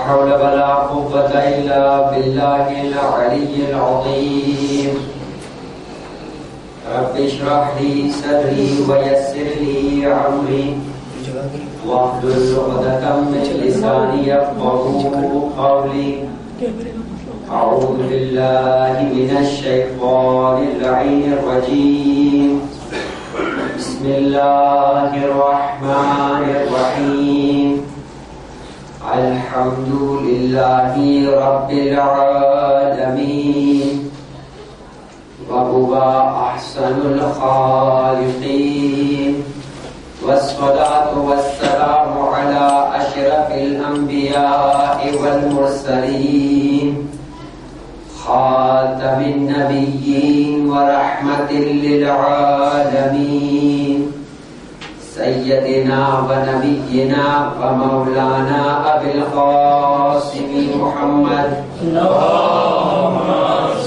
حول ولا قوة إلا بالله العلي العظيم. رب اشرح لي صدري ويسر لي أمري واحلل عقدة من لساني يفقهوا قولي. أعوذ بالله من الشيطان اللعين الرجيم. بسم الله الرحمن الرحيم. الحمد لله رب العالمين وهو أحسن الخالقين والصلاة والسلام على أشرف الأنبياء والمرسلين خاتم النبيين ورحمة للعالمين سيدنا ونبينا ومولانا أبي القاسم محمد. اللهم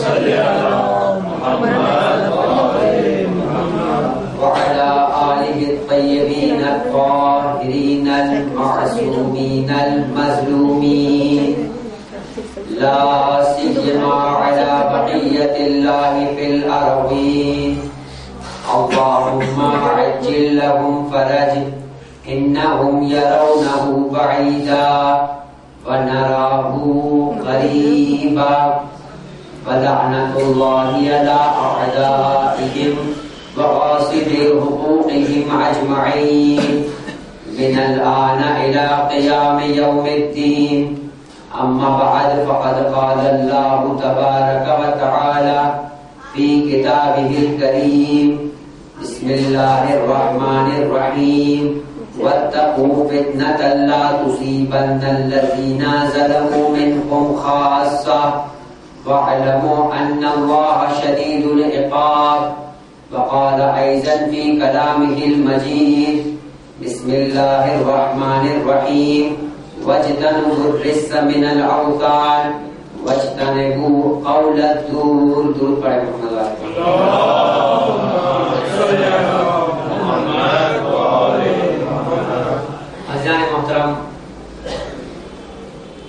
صل على محمد وعلى آله الطيبين الطاهرين المعصومين المظلومين لا سيما على بقية الله في الأرضين. اللهم عجل لهم فرج إنهم يرونه بعيدا ونراه قريبا ولعنة الله على أعدائهم وغاصبي حقوقهم أجمعين من الآن إلى قيام يوم الدين. أما بعد فقد قال الله تبارك وتعالى في كتابه الكريم بسم الله الرحمن الرحيم واتقوا فتنة لا تصيبن الذين ظلموا منكم خاصة واعلموا أن الله شديد العقاب. وقال أيضا في كلامه المجيد بسم الله الرحمن الرحيم واجتنبوا الرجس من الأوثان واجتنبوا قول الزور. درود پڑھیں محمد عزیزان محترم،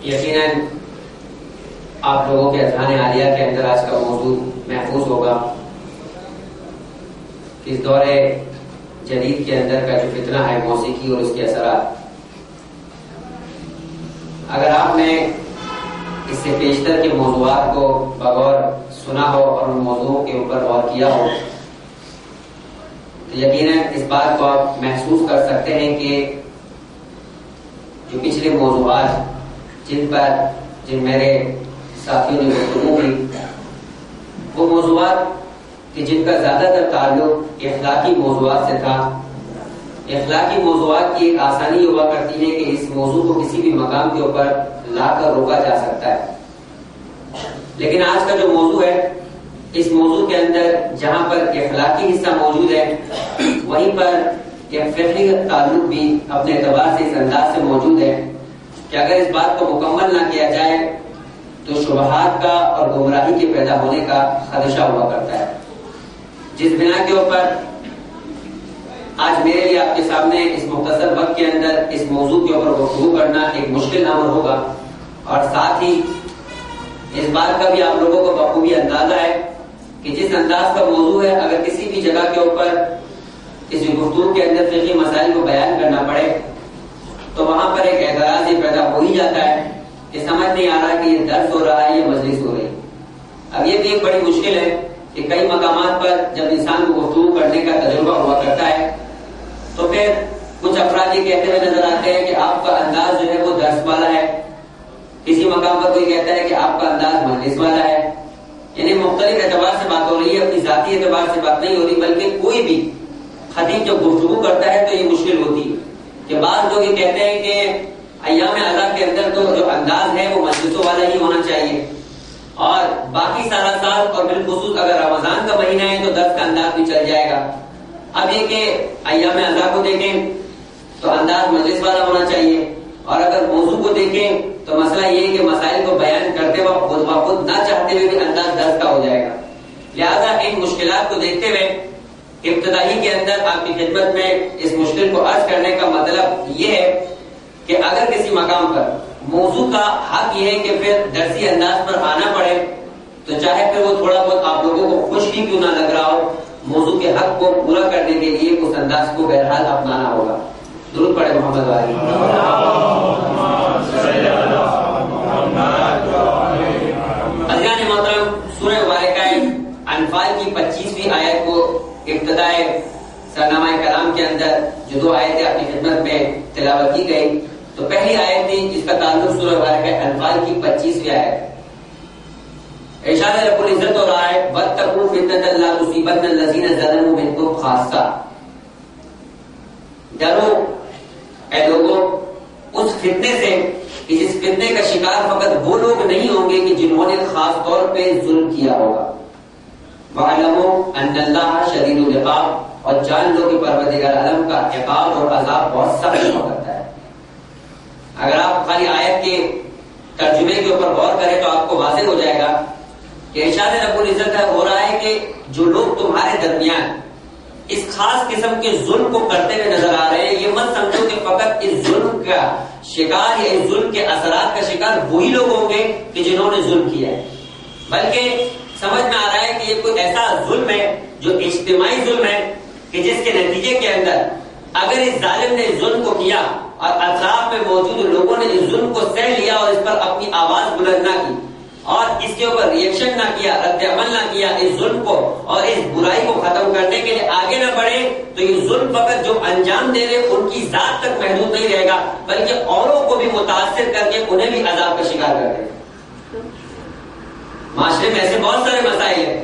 یقیناً آپ لوگوں کے اذہان عالیہ کے اندر آج کا موضوع محفوظ ہوگا کہ اس دور جدید کے اندر کا جو فتنہ ہے موسیقی اور اس کے اثرات. اگر آپ نے اس سے پیشتر کے موضوعات کو بغور سنا ہو اور ان موضوعوں کے اوپر غور کیا ہو تو یقیناً اس بات کو آپ محسوس کر سکتے ہیں کہ جو پچھلے موضوعات جن میرے ساتھیوں نے گفتگو کی وہ موضوعات کہ جن کا زیادہ تر تعلق اخلاقی موضوعات سے تھا. اخلاقی موضوعات کی ایک آسانی ہوا کرتی ہے کہ اس موضوع کو کسی بھی مقام کے اوپر لا کر روکا جا سکتا ہے. لیکن آج کا جو موضوع ہے اس موضوع کے اندر جہاں پر اخلاقی حصہ موجود ہے وہیں پر ایک فقہی تعلق بھی اپنے اعتبار سے اس انداز سے موجود ہے کہ اگر اس بات کو مکمل نہ کیا جائے تو شبہات کا اور گمراہی کے پیدا ہونے کا خدشہ ہوا کرتا ہے. جس بنا کے اوپر آج میرے لیے آپ کے سامنے اس مختصر وقت کے اندر اس موضوع کے اوپر گفتگو کرنا ایک مشکل امر ہوگا اور ساتھ ہی اس بات کا بھی آپ لوگوں کو بخوبی اندازہ ہے کہ جس انداز کا موضوع ہے اگر کسی بھی جگہ کے اوپر اس گفتگو کے اندر فقہی مسائل کو بیان کرنا پڑے تو وہاں پر ایک اعتراض یہ پیدا ہو ہی جاتا ہے کہ سمجھ نہیں آ رہا کہ یہ درس ہو رہا ہے یا مجلس ہو رہی ہے. اب یہ بھی ایک بڑی مشکل ہے کہ کئی مقامات پر جب انسان کو گفتگو کرنے کا تجربہ ہوا کرتا ہے تو پھر کچھ افراد یہ کہتے ہوئے نظر آتے ہیں کہ آپ کا انداز جو ہے وہ درس والا ہے. کسی مقام پر کوئی کہتا ہے کہ آپ کا انداز مجلس والا ہے. یعنی مختلف اعتبار سے بات ہو رہی ہے، اپنی ذاتی اعتبار سے بات نہیں ہو رہی بلکہ کوئی بھی خطیب جب گفتگو کرتا ہے تو یہ مشکل ہوتی ہے کہ بعض لوگ یہ کہتے ہیں کہ ایام اعلیٰ کے اندر تو جو انداز ہے وہ مجلسوں والا ہی ہونا چاہیے اور باقی سارا سال اور بالخصوص اگر رمضان کا مہینہ ہے تو درس کا انداز بھی چل جائے گا. اب یہ کہ ایام اعلیٰ کو دیکھیں تو انداز مجلس والا ہونا چاہیے اور اگر موضوع کو دیکھیں تو مسئلہ یہ ہے کہ مسائل کو بیان کرتے وقت خود بخود نہ چاہتے ہوئے بھی انداز درس کا ہو جائے گا. لہذا ان مشکلات کو دیکھتے ہوئے ابتدائی کے اندر آپ کی خدمت میں اس مشکل کو عرض کرنے کا مطلب یہ ہے کہ اگر کسی مقام پر موضوع کا حق یہ ہے کہ پھر درسی انداز پر آنا پڑے، تو چاہے پھر وہ تھوڑا بہت آپ لوگوں کو خوش ہی کیوں نہ لگ رہا ہو، موضوع کے حق کو پورا کرنے کے لیے اس انداز کو بہرحال اپنانا ہوگا. درود پڑھے محمد والی. عزیزان محترم، سورہ مبارکہ انفال کی 25ویں آیت کو ابتدائے سرنامہ کلام کے اندر جو 2 آیتیں اپنی خدمت میں تلاوت کی گئی، تو پہلی آیت تھی جس کا تعلق سورہ مبارکہ انفال کی 25ویں آیت. ارشاد رب العزت ہو رہا ہے وَاتَّقُوا فِتْنَةً لَا تُصِيبَنَّ الَّذِينَ ظَلَمُوا مِنكُمْ خَاصَّةً. ڈرو اے لوگوں اس فتنے سے کہ جس فتنے کا شکار فقط وہ لوگ نہیں ہوں گے کہ جنہوں نے خاص طور پہ ظلم کیا ہوگا. وَاعْلَمُوا أَنَّ اللَّهَ شَدِيدُ الْعِقَابِ، اور جان لو کہ پروردگار عالم کا عقاب اور عذاب بہت سخت ہوا کرتا ہے. اگر آپ خالی آیت کے ترجمے کے اوپر غور کریں تو آپ کو واضح ہو جائے گا کہ ارشاد رب العزت ہو رہا ہے کہ جو لوگ تمہارے درمیان اس خاص قسم کے ظلم کو کرتے ہوئے نظر آ رہے ہیں، یہ مت سمجھو کہ فقط اس ظلم کا شکار یا اس ظلم کے اثرات کا شکار وہی لوگ ہوں گے کہ جنہوں نے ظلم کیا ہے، بلکہ سمجھ میں آ رہا ہے کہ یہ کوئی ایسا ظلم ہے جو اجتماعی ظلم ہے کہ جس کے نتیجے کے اندر اگر اس ظالم نے ظلم کو کیا اور اطراف میں موجود لوگوں نے اس ظلم کو سہ لیا اور اس پر اپنی آواز بلند نہ کی اور اس کے اوپر ریئیکشن نہ کیا، رد عمل نہ کیا، اس ظلم کو اور اس برائی کو ختم کرنے کے لیے آگے نہ بڑھے، تو یہ ظلم فقط جو انجام دے رہے ان کی ذات تک محدود نہیں رہے گا بلکہ اوروں کو بھی متاثر کر کے انہیں بھی عذاب کا شکار کر دے گا. معاشرے میں ایسے بہت سارے مسائل ہیں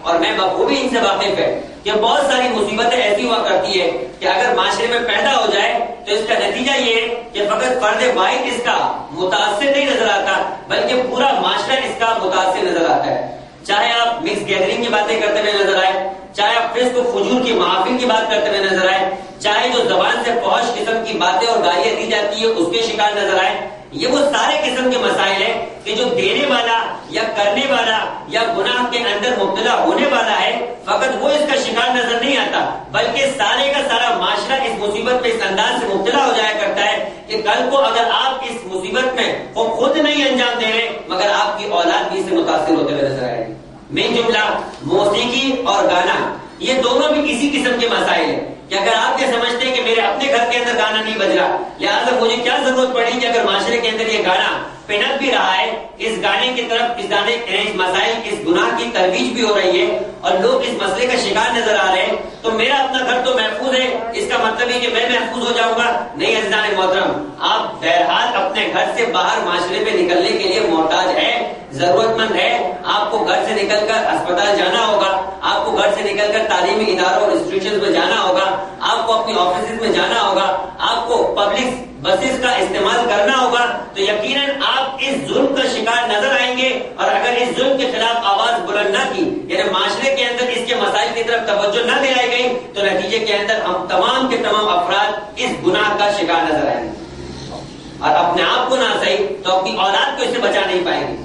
اور میں بخوبی ان سے واقف ہے کہ بہت ساری مصیبتیں ایسی ہوا کرتی ہے کہ اگر معاشرے میں پیدا ہو جائے تو اس کا نتیجہ یہ ہے کہ فقط فرد واحد اس کا متاثر نہیں نظر آتا بلکہ پورا معاشرہ اس کا متاثر نظر آتا ہے. چاہے آپ مکس گیدرنگ کی باتیں کرتے ہوئے نظر آئے، چاہے آپ فسق و فجور کی محافل کی بات کرتے ہوئے نظر آئے، چاہے جو زبان سے فحش قسم کی باتیں اور گالیاں دی جاتی ہے اس کے شکار نظر آئے. یہ وہ سارے قسم کے مسائل ہیں کہ جو دینے والا یا کرنے والا یا گناہ کے اندر مبتلا ہونے والا ہے فقط وہ اس کا شکار نظر نہیں آتا بلکہ سارے کا سارا معاشرہ اس مصیبت میں اس انداز سے مبتلا ہو جایا کرتا ہے کہ کل کو اگر آپ اس مصیبت میں خود نہیں انجام دے رہے مگر آپ کی اولاد بھی اس سے متاثر ہوتے ہوئے نظر آئے گی. مین جملہ موسیقی اور گانا یہ دونوں بھی اسی قسم کے مسائل ہیں کہ اگر آپ یہ سمجھتے ہیں کہ میرے اپنے گھر کے اندر گانا نہیں بج رہا لہٰذا مجھے کیا ضرورت پڑی کہ اگر معاشرے کے اندر یہ گانا پنپ بھی رہا ہے، اس گانے کی طرف اس مسائل اس گناہ کی ترویج بھی ہو رہی ہے اور لوگ اس مسئلے کا شکار نظر آ رہے ہیں تو میرا اپنا گھر تو محفوظ ہے، اس کا مطلب ہے کہ میں محفوظ ہو جاؤں گا؟ نہیں عزیزان محترم، آپ بہرحال اپنے گھر سے باہر معاشرے پہ نکلنے کے لیے محتاج ہے، ضرورت مند ہے. آپ کو گھر سے نکل کر اسپتال جانا ہوگا، آپ کو گھر سے نکل کر تعلیمی اداروں اور انسٹیٹیوشن میں جانا ہوگا، آپ کو اپنی آفیسز میں جانا ہوگا، آپ کو پبلک بسز کا استعمال کرنا ہوگا، تو یقیناً آپ اس ظلم کا شکار نظر آئیں گے اور اگر اس ظلم کے خلاف آواز بلند نہ کی یعنی معاشرے کے اندر اس کے مسائل کی طرف توجہ نہ دلائی گئی تو نتیجے کے اندر ہم تمام کے تمام افراد اس گناہ کا شکار نظر آئیں گے اور اپنے آپ کو نہ صحیح تو اپنی اولاد کو اس سے بچا نہیں پائیں گے.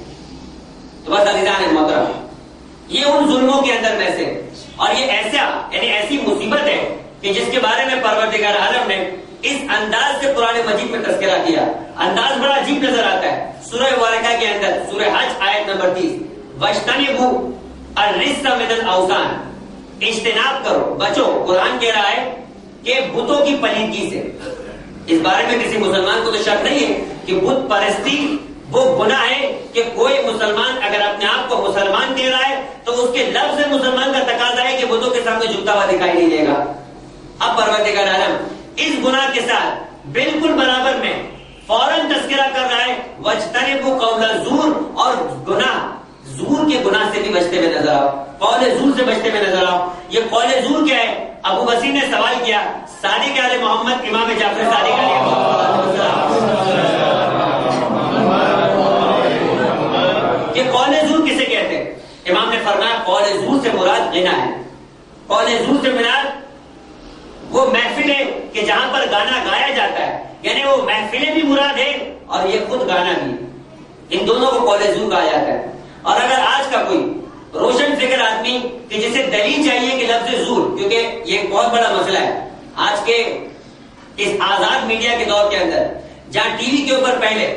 تو بس عزیزان محترم، یہ ان ظلموں کے اندر میں سے اور یہ ایسا یعنی ایسی مصیبت ہے کہ جس کے بارے میں پروردگار عالم نے اس انداز سے قرآن مجید میں تذکرہ کیا. انداز بڑا عجیب نظر آتا ہے. سورہ مبارکہ کے اندر سورہ حج آیت نمبر 30 وَاجْتَنِبُوا الرِّجْسَ مِنَ الْأَوْثَانِ، اجتناب کرو، بچو. قرآن کہہ رہا ہے کہ بتوں کی پلیدگی سے. اس بارے میں کسی مسلمان کو تو شک نہیں ہے کہ بت پرستی وہ گناہ ہے کہ کوئی مسلمان اگر اپنے آپ کو مسلمان کہہ رہا ہے تو اس کے لفظ مسلمان کا تقاضا ہے کہ بتوں کے سامنے جھکتا ہوا دکھائی نہیں دے گا. اب پروردگار عالم اس گناہ کے ساتھ بالکل برابر میں فوراً تذکرہ کر رہا ہے وَاجْتَنِبُوا قَوْلَ الزُّورِ، اور گناہ زور کے گناہ سے بھی بچتے ہوئے نظر آؤ، قول زور سے بچتے ہوئے نظر آؤ. یہ قول زور کیا ہے؟ ابو بصیر نے سوال کیا صادق آل محمد امام جعفر صادق علیہ یہ قول زور کسے کہتے ہیں؟ امام نے فرمایا قول زور سے مراد غنا ہے. قول زور سے مراد وہ محفل ہے کہ جہاں پر گانا گایا جاتا ہے، یعنی وہ محفلیں بھی مراد ہے اور یہ خود گانا بھی. ان دونوں کو قول زور کہا جاتا ہے. اور اگر آج کا کوئی روشن فکر آدمی کہ جسے دلیل چاہیے کہ لفظ زور، کیونکہ یہ ایک بہت بڑا مسئلہ ہے آج کے اس آزاد میڈیا کے دور کے اندر، جہاں ٹی وی کے اوپر پہلے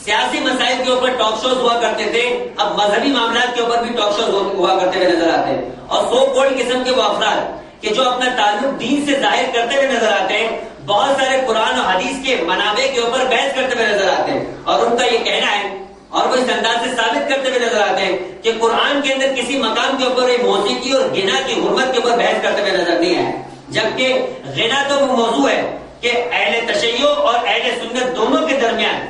سیاسی مسائل کے اوپر ٹاک شوز ہوا کرتے تھے، اب مذہبی معاملات کے اوپر بھی ٹاک شوز ہوا کرتے ہوئے نظر آتے ہیں. اور سو کولڈ قسم کے وہ افراد کہ جو اپنا تعلق دین سے ظاہر کرتے ہوئے نظر آتے ہیں، بہت سارے قرآن و حدیث کے منابع کے اوپر بحث کرتے ہوئے نظر آتے ہیں، اور ان کا یہ کہنا ہے اور وہ اس انداز سے ثابت کرتے ہوئے نظر آتے ہیں کہ قرآن کے اندر کسی مقام کے اوپر موسیقی اور غنا کی حرمت کے اوپر بحث کرتے ہوئے نظر نہیں آئے، جبکہ غنا تو وہ موضوع ہے کہ اہل تشیع اور اہل سنت دونوں کے درمیان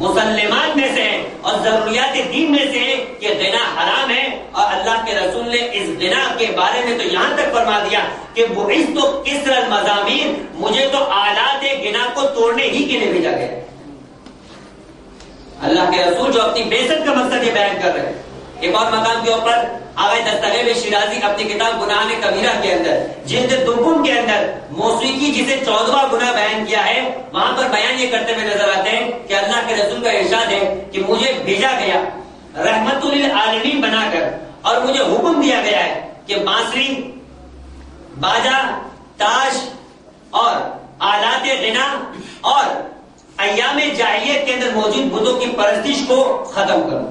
مسلمات میں سے ہے اور ضروریات دین میں سے ہے کہ غنا حرام ہے. اور اللہ کے رسول نے اس غنا کے بارے میں تو یہاں تک فرما دیا کہ بعثت کسر المزامیر، مجھے تو آلات غنا کو توڑنے ہی کے لیے بھیجا گیا. اللہ کے رسول جو اپنی بعثت کا مقصد یہ بیان کر رہے ہیں. ایک اور مقام کے اوپر آغا دستغیب شیرازی اپنی کتاب گناہ کبیرہ کے اندر جلد دوم کے اندر موسیقی جسے 14واں گناہ بیان کیا ہے، وہاں پر بیان یہ کرتے ہوئے نظر آتے ہیں کہ اللہ کے رسول کا ارشاد ہے کہ مجھے بھیجا گیا رحمت للعالمین بنا کر، اور مجھے حکم دیا گیا ہے کہ بانسری، باجا، تاش اور آلات غنا اور ایام جاہلیت کے اندر موجود بتوں کی پرستش کو ختم کرو.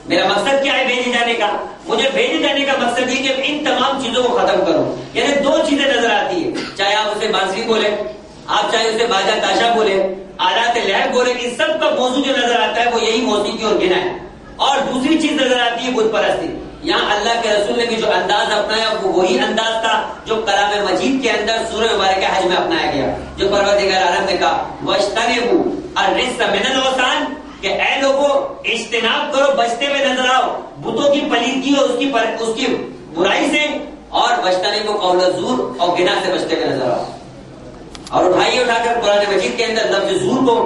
میرا مقصد کیا ہے بھیجے جانے کا؟ مجھے بھیجے جانے کا مقصد یہ کہ ان تمام چیزوں کو ختم کروں. یعنی دو چیزیں نظر آتی ہے، چاہے آپ اسے بانسری بولے، آپ چاہے اسے باجا تاشا بولے، آلات لہب بولے، ان سب کا موضوع جو نظر آتا ہے وہ یہی موسیقی اور غنا ہے. اور دوسری چیز نظر آتی ہے بت پرستی. یہاں اللہ کے رسول نے بھی جو انداز اپنایا وہ وہی انداز تھا جو کلام مجید کے اندر سورہ مبارکہ حج میں اپنایا گیا، جو پروردگار عالم نے کہا وَاجْتَنِبُوا الرِّجْسَ مِنَ الْأَوْثَانِ، کہ اے لوگوں اجتناب کرو، بچتے ہوئے نظر آؤ بتوں کی پلیدگی اور اس کی برائی سے، اور وَاجْتَنِبُوا قَوْلَ الزُّورِ، اور غنا سے بچتے ہوئے نظر آؤ. اور اٹھائیے اٹھا کر قرآن مجید کے اندر لفظ زور کو،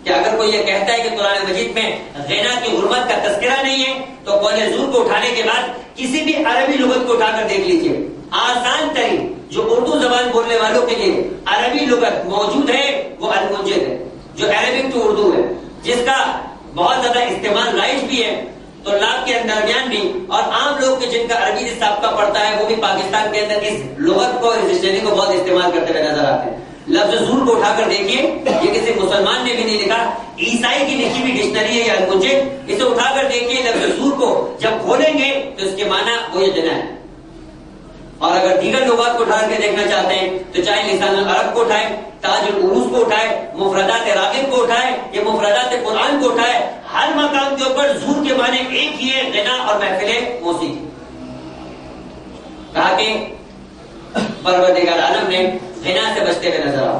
کہ اگر کوئی یہ کہتا ہے کہ قرآن مجید میں غنا کی حرمت کا تذکرہ نہیں ہے تو قول زور کو اٹھانے کے بعد کسی بھی عربی لغت کو اٹھا کر دیکھ لیجئے، آسان ترین جو اردو زبان بولنے والوں کے لیے عربی لغت موجود ہے وہ المنجد ہے، جو عربک ٹو اردو ہے، جس کا بہت زیادہ استعمال رائج بھی ہے طلاب کے درمیان بھی، اور عام لوگ کے جن کا عربی سابقہ پڑھتا ہے وہ بھی پاکستان کے اندر اس لغت کو، اس ڈکشنری کو بہت استعمال کرتے ہوئے نظر آتے ہیں. لفظ زور کو اٹھا کر دیکھیے، یہ کسی مسلمان نے بھی نہیں لکھا، عیسائی کی لکھی ہوئی ڈکشنری ہے یا المنجد، اسے اٹھا کر دیکھیے لفظ زور کو جب کھولیں گے تو اس کے معنی وہ یہ غنا ہے. اور اگر دیگر لغات کو اٹھا کے دیکھنا چاہتے ہیں تو چاہے لسان العرب کو اٹھائے، تاج العروض کو اٹھائے، مفردات راغب کو اٹھائے، یہ مفردات قرآن کو اٹھائے، ہر مقام کے اوپر زور کے معنی ایک ہی ہے، غنا اور محفل موسیقی. کہا کہ پروردگار عالم نے غنا سے بچتے ہوئے نظر آؤ.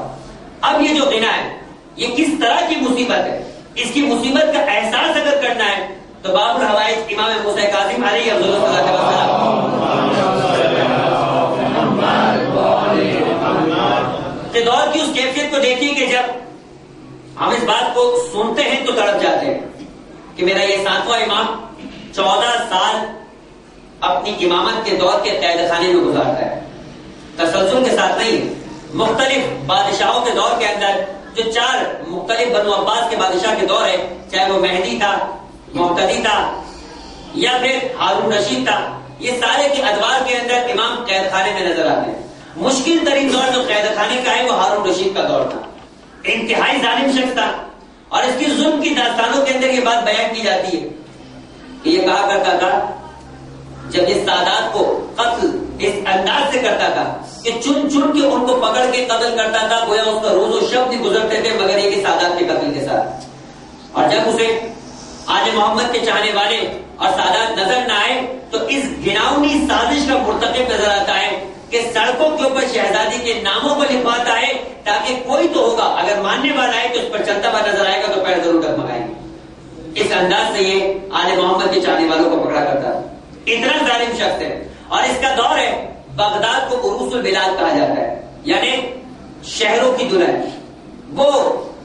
اب یہ جو غنا ہے یہ کس طرح کی مصیبت ہے، اس کی مصیبت کا احساس اگر کرنا ہے تو باب الحوائج امام موسیٰ کاظم علیہ السلام کے دور کی اس کیفیت کو دیکھیے کہ جب ہم اس بات کو سنتے ہیں تو تڑپ جاتے ہیں کہ میرا یہ 7واں امام 14 سال اپنی امامت کے دور کے قید خانے میں گزارتا ہے، تسلسل کے ساتھ نہیں، مختلف بادشاہوں کے دور کے اندر جو 4 مختلف بنو عباس کے بادشاہ کے دور ہے، چاہے وہ مہدی تھا، معتدی تھا یا پھر ہارون رشید تھا، یہ سارے کے ادوار کے اندر امام قید خانے میں نظر آتے ہیں. مشکل ترین دور جو قید خانے کا ہے وہ ہارون رشید کا دور تھا، انتہائی ظالم شخص تھا، اور اس کی ظلم کی داستانوں کے اندر یہ بات بیان کی جاتی ہے کہ یہ کہا کرتا تھا جب یہ سادات کو قتل اس انداز سے کرتا تھا کہ چن چن کے ان کو پکڑ کے قتل کرتا تھا، گویا اس کا روز و شب نہیں گزرتے تھے مگر یہ کہ سادات کے قتل کے ساتھ. اور جب اسے آل محمد کے چاہنے والے اور سادات نظر نہ آئے تو اس گناؤنی سازش کا مرتکب نظر آتا ہے کہ سڑکوں کے اوپر شہزادی کے ناموں کو لکھواتا ہے تاکہ کوئی تو ہوگا، اگر ماننے والا ہے تو اس پر چلتا ہوا نظر آئے گا تو پیر ضرور ڈگمگائیں گے. اس انداز سے یہ آل محمد کے چاہنے والوں کو پکڑا کرتا ہے. اتنا ظالم شخص ہے. اور اس کا دور ہے بغداد کو عروس البلاد کہا جاتا ہے، یعنی شہروں کی دلہن، وہ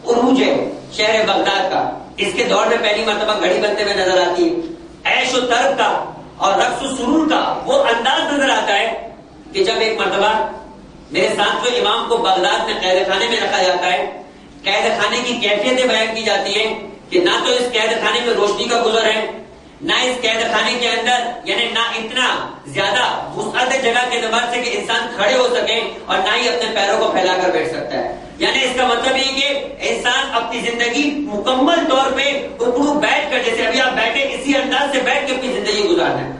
عروج ہے شہر بغداد کا. اس کے دور میں پہلی مرتبہ گھڑی بنتے ہوئے نظر آتی ہے، عیش و طرب کا اور رقص و سرور کا وہ انداز نظر آتا ہے کہ جب ایک مرتبہ میرے 7ویں امام کو بغداد میں قید خانے میں رکھا جاتا ہے، قید خانے کی کیفیتیں بیان کی جاتی ہیں کہ نہ تو اس قید خانے میں روشنی کا گزر ہے، نہ اس قید خانے کے اندر یعنی نہ اتنا زیادہ وسعت جگہ کے اعتبار سے کہ انسان کھڑے ہو سکے، اور نہ ہی اپنے پیروں کو پھیلا کر بیٹھ سکتا ہے. یعنی اس کا مطلب یہ کہ انسان اپنی زندگی مکمل طور پہ اکڑو بیٹھ کر، جیسے ابھی آپ بیٹھے اسی انداز سے بیٹھ کے اپنی زندگی گزارنا ہے.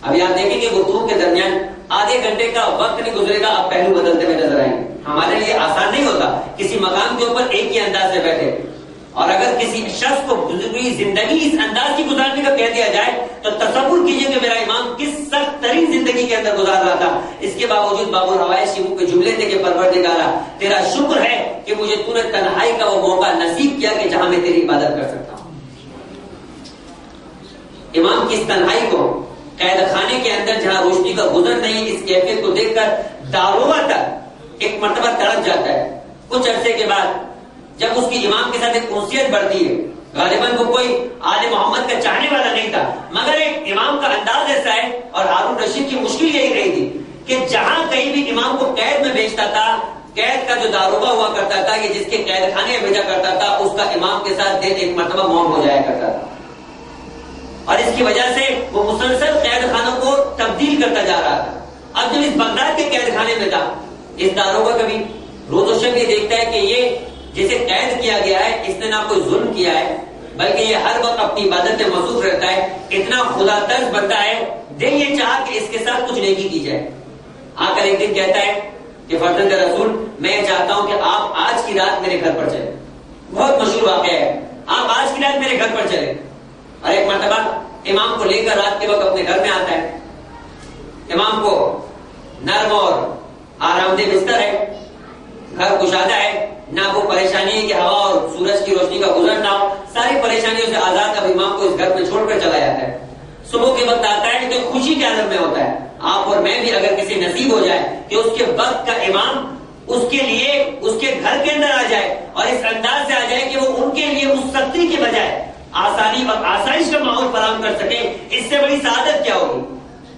ابھی آپ دیکھیں گے گفتگو کے درمیان آدھے گھنٹے کا وقت نہیں گزرے گا، آپ پہلو بدلتے ہوئے نظر آئیں گے. ہمارے لیے آسان نہیں ہوتا کسی مقام کے اوپر ایک ہی انداز سے بیٹھے، اور اگر کسی شخص کو پوری زندگی اس انداز کی گزارنے کا کہہ دیا جائے تو تصور کیجئے کہ میرا امام کس سخت ترین زندگی کے اندر گزار رہا تھا. اس کے باوجود باب الروائش شیخوں کے جملے تھے کہ پروردگارا تیرا شکر ہے کہ مجھے تو نے تنہائی کا وہ موقع نصیب کیا کہ جہاں میں تیری عبادت کر سکتا ہوں. امام کی اس تنہائی کو قید خانے کے اندر جہاں روشنی کا گزر نہیں، اس کیفیت کو دیکھ کر داروغہ تک ایک مرتبہ تڑپ جاتا ہے. کچھ عرصے کے بعد جب اس کی امام کے ساتھ ایک انسیت بڑھتی ہے، غالباً وہ کوئی آل محمد کا چاہنے والا نہیں تھا، مگر ایک امام کا انداز ایسا ہے، اور ہارون رشید کی مشکل یہی رہی تھی کہ جہاں کہیں بھی امام کو قید میں بھیجتا تھا، قید کا جو داروغہ ہوا کرتا تھا کہ جس کے قید خانے میں بھیجا کرتا تھا، اس کا امام کے ساتھ دن ایک مرتبہ مون ہو جایا کرتا تھا. اور اس کی وجہ سے وہ مسلسل قید خانوں کو تبدیل کرتا جا رہا تھا. اب جب اس بغداد کے قید خانے میں تھا، اس داروغہ کبھی روز و شب یہ دیکھتا ہے کہ یہ جسے قید کیا گیا ہے اس نے نہ کوئی ظلم کیا ہے، بلکہ یہ ہر وقت اپنی عبادت میں مصروف رہتا ہے، اتنا خدا ترس بنتا ہے، دل یہ چاہا کہ اس کے ساتھ کچھ نیکی کی جائے. آ کر ایک دن کہتا ہے کہ فرزند رسول میں چاہتا ہوں کہ آپ آج کی رات میرے گھر پر چلیں. بہت مشہور واقعہ ہے، آپ آج کی رات میرے گھر پر چلیں. اور ایک مرتبہ امام کو لے کر رات کے وقت اپنے گھر میں آتا ہے. امام کو نرم اور آرام دہ بستر ہے، گھر کشادہ ہے، نہ وہ پریشانی ہے کہ ہوا اور سورج کی روشنی کا گزر نہ ہو، ساری پریشانیوں سے آزاد اب امام کو اس گھر میں چھوڑ کر چلا جاتا ہے. صبح کے وقت آتا ہے تو خوشی کے عالم میں ہوتا ہے. آپ اور میں بھی اگر کسی نصیب ہو جائے کہ اس کے وقت کا امام اس کے لیے اس کے گھر کے اندر آ جائے اور اس انداز سے آ جائے کہ وہ ان کے لیے اس سختی کے بجائے آسانی اور آسائش کا ماحول فراہم کر سکے، اس سے بڑی سعادت کیا ہوگی.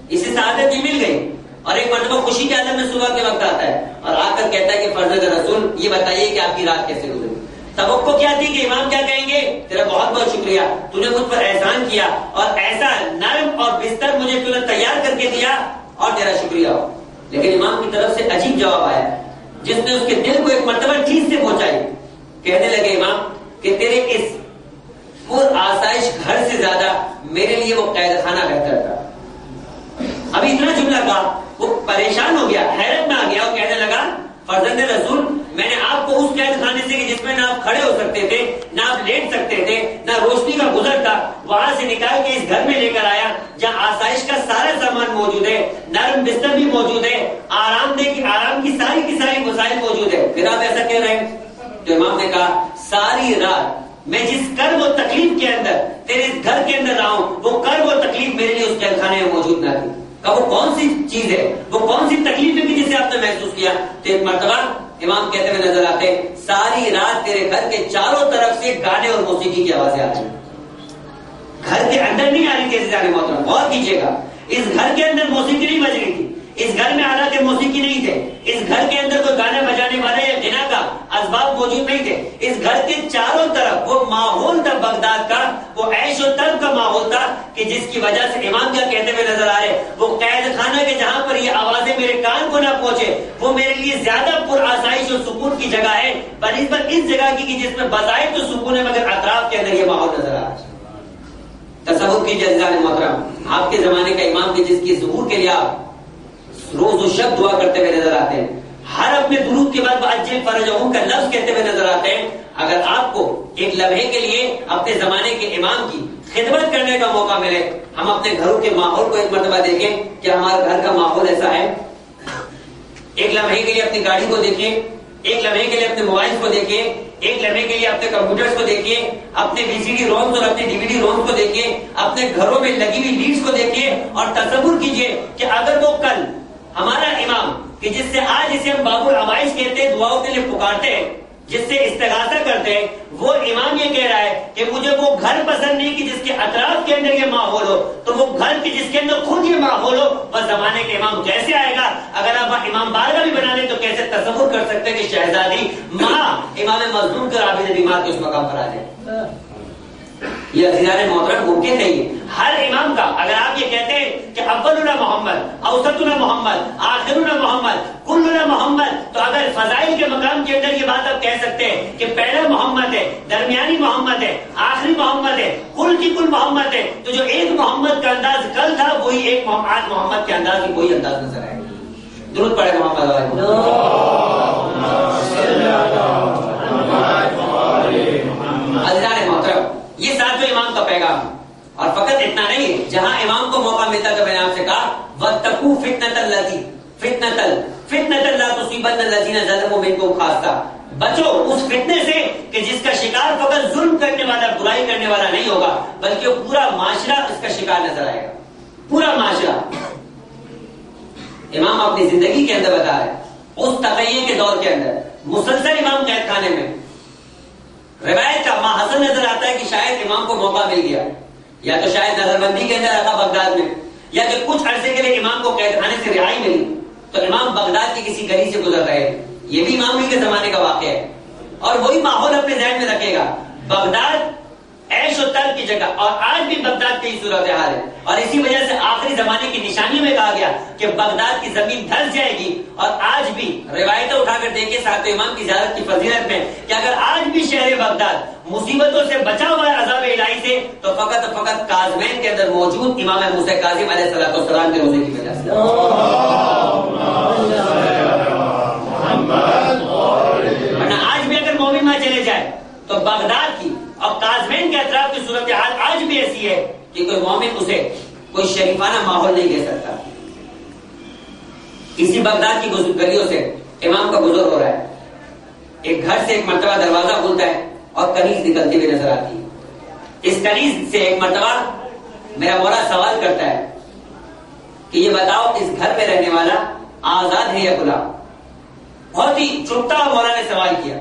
اسے سعادت ہی مل گئی. اور ایک مرتبہ خوشی کے عالم میں صبح کے وقت آتا ہے اور آ کر کہتا ہے کہ فرزند رسول یہ بتائیے کہ آپ کی رات کیسے گزری. توقع کیا تھی کہ امام کیا کہیں گے؟ تیرا بہت بہت شکریہ، تو نے مجھ پر احسان کیا اور ایسا نرم اور بستر مجھے تو نے تیار کر کے دیا اور تیرا شکریہ ہو. لیکن امام کی طرف سے عجیب جواب آیا جس نے اس کے دل کو ایک مرتبہ ٹھیک سے پہنچائی. کہنے لگے امام کہ تیرے اس پر آسائش گھر سے زیادہ میرے لیے وہ قید خانہ بہتر تھا. ابھی اتنا جملہ کہا وہ پریشان ہو گیا، حیرت میں آ گیا اور کہنے لگا فرزند رسول میں نے آپ کو اس قید خانے سے کہ جس میں نہ آپ کھڑے ہو سکتے تھے، نہ آپ لیٹ سکتے تھے، نہ روشنی کا گزر تھا، وہاں سے نکال کے اس گھر میں لے کر آیا جہاں آسائش کا سارا سامان موجود ہے، نرم بستر بھی موجود ہے، آرام کی ساری کی ساری وسائل موجود ہے، پھر آپ ایسا کہہ رہے ہیں؟ تو امام نے کہا ساری رات میں جس کرب و تکلیف کے اندر تیرے اس گھر کے اندر رہا ہوں وہ کرب و تکلیف میرے لیے اس قید خانے میں موجود نہ تھی. وہ کون سی چیز ہے، وہ کون سی تکلیف ہے جسے آپ نے محسوس کیا؟ تو ایک مرتبہ امام کہتے ہوئے نظر آتے ساری رات تیرے گھر کے چاروں طرف سے گانے اور موسیقی کی آوازیں آ رہی، گھر کے اندر نہیں آ رہی تھی. جانے محترم غور کیجیے گا، اس گھر کے اندر موسیقی نہیں بج رہی تھی، اس گھر میں آلات موسیقی نہیں تھے، اس گھر کے اندر کوئی گانا بجانے والا یا غنا کا اسباب موجود نہیں تھے. اس گھر کے چاروں طرف وہ ماحول تھا بغداد کا، وہ عیش و طلب کا ماحول تھا کہ جس کی وجہ سے امام کیا کہتے ہوئے نظر آ رہے وہ قید خانہ کے جہاں پر یہ آوازیں میرے کان کو نہ پہنچے وہ میرے لیے زیادہ پر آسائش اور سکون کی جگہ ہے بنسبت اس جگہ کی کہ جس میں بظاہر تو سکون ہے مگر اطراف کے اندر یہ ماحول نظر آ رہا ہے. تصور کیجیے عزیزان محترم، آپ کے زمانے کا امام کے جس کی ظہور کے لیے آپ روز و شب دعا کرتے ہوئے نظر آتے ہیں، ہر اپنے درود کے بعد وَعَجِّلْ فَرَجَهُمْ کا لفظ کہتے ہوئے نظر آتے ہیں. اگر آپ کو ایک لمحے کے لیے اپنے زمانے کے امام کی خدمت کرنے کا موقع ملے، ہم اپنے گھروں کے ماحول کو ایک مرتبہ دیکھیں کہ ہمارا گھر کا ماحول ایسا ہے. ایک لمحے کے لیے اپنی گاڑی کو دیکھیں، ایک لمحے کے لیے اپنے موبائل کو دیکھیں، ایک لمحے کے لیے اپنے کمپیوٹرز کو دیکھیے، اپنے وی سی ڈی رومز اور اپنے ڈی وی ڈی رومز کو دیکھیے، اپنے گھروں میں لگی ہوئی لیڈز کو دیکھیے اور تصور کیجیے کہ اگر وہ کل ہمارا امام کہ جس سے آج اسے ہم باب الروائش کہتے ہیں، دعاؤں کے لیے پکارتے ہیں، جس سے استغاثہ کرتے ہیں، وہ امام یہ کہہ رہا ہے کہ مجھے وہ گھر پسند نہیں کہ جس کے اطراف کے اندر یہ ماحول ہو، تو وہ گھر کی جس کے اندر خود یہ ماحول ہو بس زمانے کے امام کیسے آئے گا؟ اگر آپ امام بارگاہ بھی بنا لیں تو کیسے تصور کر سکتے ہیں کہ شہزادی ماں امام مظلوم کے عابد بیمار کے اس مقام پر آ جائے؟ یہ عزیزان محترم ممکن نہیں ہے. ہر امام کا اگر آپ یہ کہتے ہیں کہ اولنا محمد اوسطنا محمد، آخرنا محمد، کلنا محمد. تو اگر فضائل کے مقام کے اندر یہ بات آپ کہہ سکتے ہیں کہ پہلا محمد ہے، درمیانی محمد ہے، آخری محمد ہے، کل کی کل محمد ہے، تو جو ایک محمد کا انداز کل تھا وہی ایک آج محمد کے انداز کی کوئی انداز نظر آئے. درود پڑھے محمد عزیزان محترم. یہ ساتویں امام کا پیغام. اور فقط اتنا نہیں ہے، جہاں امام کو موقع ملتا تو میں نے آپ سے کہا وَاتَّقُوا فِتْنَةَ الَّتِي فِتْنَةً لَا تُصِيبَنَّ الَّذِينَ ظَلَمُوا مِنكُمْ خَاصَّةً. بچو اس فتنے سے کہ جس کا شکار فقط ظلم کرنے والا، برائی کرنے والا نہیں ہوگا، بلکہ پورا معاشرہ اس کا شکار نظر آئے گا. پورا معاشرہ. امام اپنی زندگی کے اندر بتا رہے اس تقیے کے دور کے اندر مسلسل امام قید خانے میں. روایت کا ماں حسن نظر آتا ہے کہ شاید امام کو موقع مل گیا، یا تو شاید نظر بندی کے اندر رکھا بغداد میں، یا کہ کچھ عرصے کے لیے امام کو قید خانے سے رہائی ملی تو امام بغداد کی کسی گلی سے گزر رہے تھے. یہ بھی امام کے زمانے کا واقعہ ہے. اور وہی ماحول اپنے ذہن میں رکھے گا. بغداد عیش و طلب کی جگہ، اور آج بھی بغداد کی صورت حال ہے. اور اسی وجہ سے آخری زمانے کی نشانی میں کہا گیا کہ بغداد کی زمین دھنس جائے گی. اور آج بھی روایتیں اٹھا کر دیکھیں ساتھ امام کی زیارت کی فضیلت میں کہ اگر آج بھی شہر بغداد مصیبتوں سے بچا ہوا ہے عذاب الہی سے تو فقط کاظمین کے اندر موجود امام موسیٰ کاظم علیہ السلام کے روزے کی وجہ سے. ورنہ آج بھی اگر مومن نہ چلے جائے تو بغداد کی اور کاظمین کے اطراف کی صورتحال آج بھی ایسی ہے کہ کوئی مومن اسے کوئی شریفانہ ماحول نہیں دے سکتا. اسی بغداد کی گلیوں سے امام کا گزر ہو رہا ہے. ایک گھر سے ایک مرتبہ دروازہ کھلتا ہے اور کنیز نکلتی ہوئی نظر آتی ہے. اس کنیز سے ایک مرتبہ میرا مولا سوال کرتا ہے کہ یہ بتاؤ اس گھر میں رہنے والا آزاد ہے یا غلام. بہت ہی چھپتا مولا نے سوال کیا،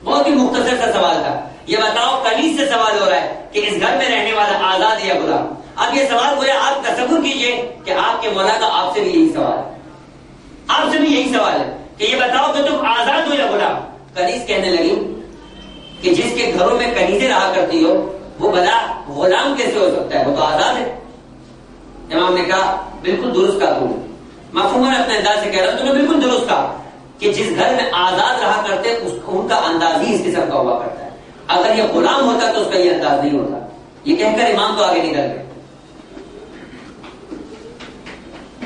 بہت ہی مختصر سا سوال تھا. یہ بتاؤ کنیز سے سوال ہو رہا ہے کہ اس گھر میں رہنے والا آزاد ہے یا غلام. اب یہ سوال گویا آپ تصور کیجئے کہ آپ کے مولا کا آپ سے بھی یہی سوال ہے، آپ سے بھی یہی سوال ہے کہ یہ بتاؤ کہ تم آزاد ہو یا غلام. کنیز کہنے لگی کہ جس کے گھروں میں کنیزیں رہا کرتی ہو وہ بلا غلام کیسے ہو سکتا ہے، وہ تو آزاد ہے. امام نے کہا بالکل درست کہا تم نے. مفہوماً اپنے انداز سے کہہ رہا ہوں، تم نے بالکل درست کہا کہ جس گھر میں آزاد رہا کرتے ان کا انداز ہی اس قسم کا ہوا کرتا ہے. اگر یہ غلام ہوتا تو اس کا یہ انداز نہیں ہوتا. یہ کہہ کر امام تو آگے نکل گئے.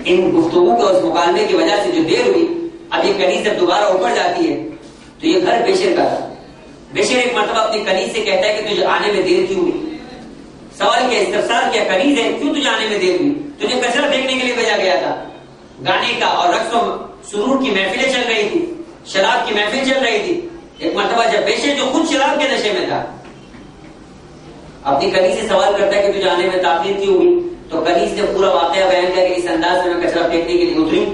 ان گفتگو کے اس مکالمے کی وجہ سے جو دیر ہوئی، اب یہ کنیز جب دوبارہ اوپر جاتی ہے تو یہ گھر بشر کا تھا. بشر ایک مرتبہ اپنی کنیز سے کہتا ہے کہ تجھے آنے میں دیر کیوں ہوئی. سوال کیا، استفسار کیا، کنیز ہے کیوں تجھے آنے میں دیر ہوئی؟ تجھے کچرا پھینکنے کے لیے بھیجا گیا تھا. گانے کا اور رقص و سرور کی محفلیں چل رہی تھی، شراب کی محفل چل رہی تھی. ایک مرتبہ جب بشر جو خود شراب کے نشے میں تھا اپنی کنیز سے سوال کرتا ہے کہ تجھے آنے میں تاخیر کیوں ہوئی، تو کنیز نے پورا واقعہ بیان کیا کہ اس انداز میں کچرا پھینکنے کے لیے اتری.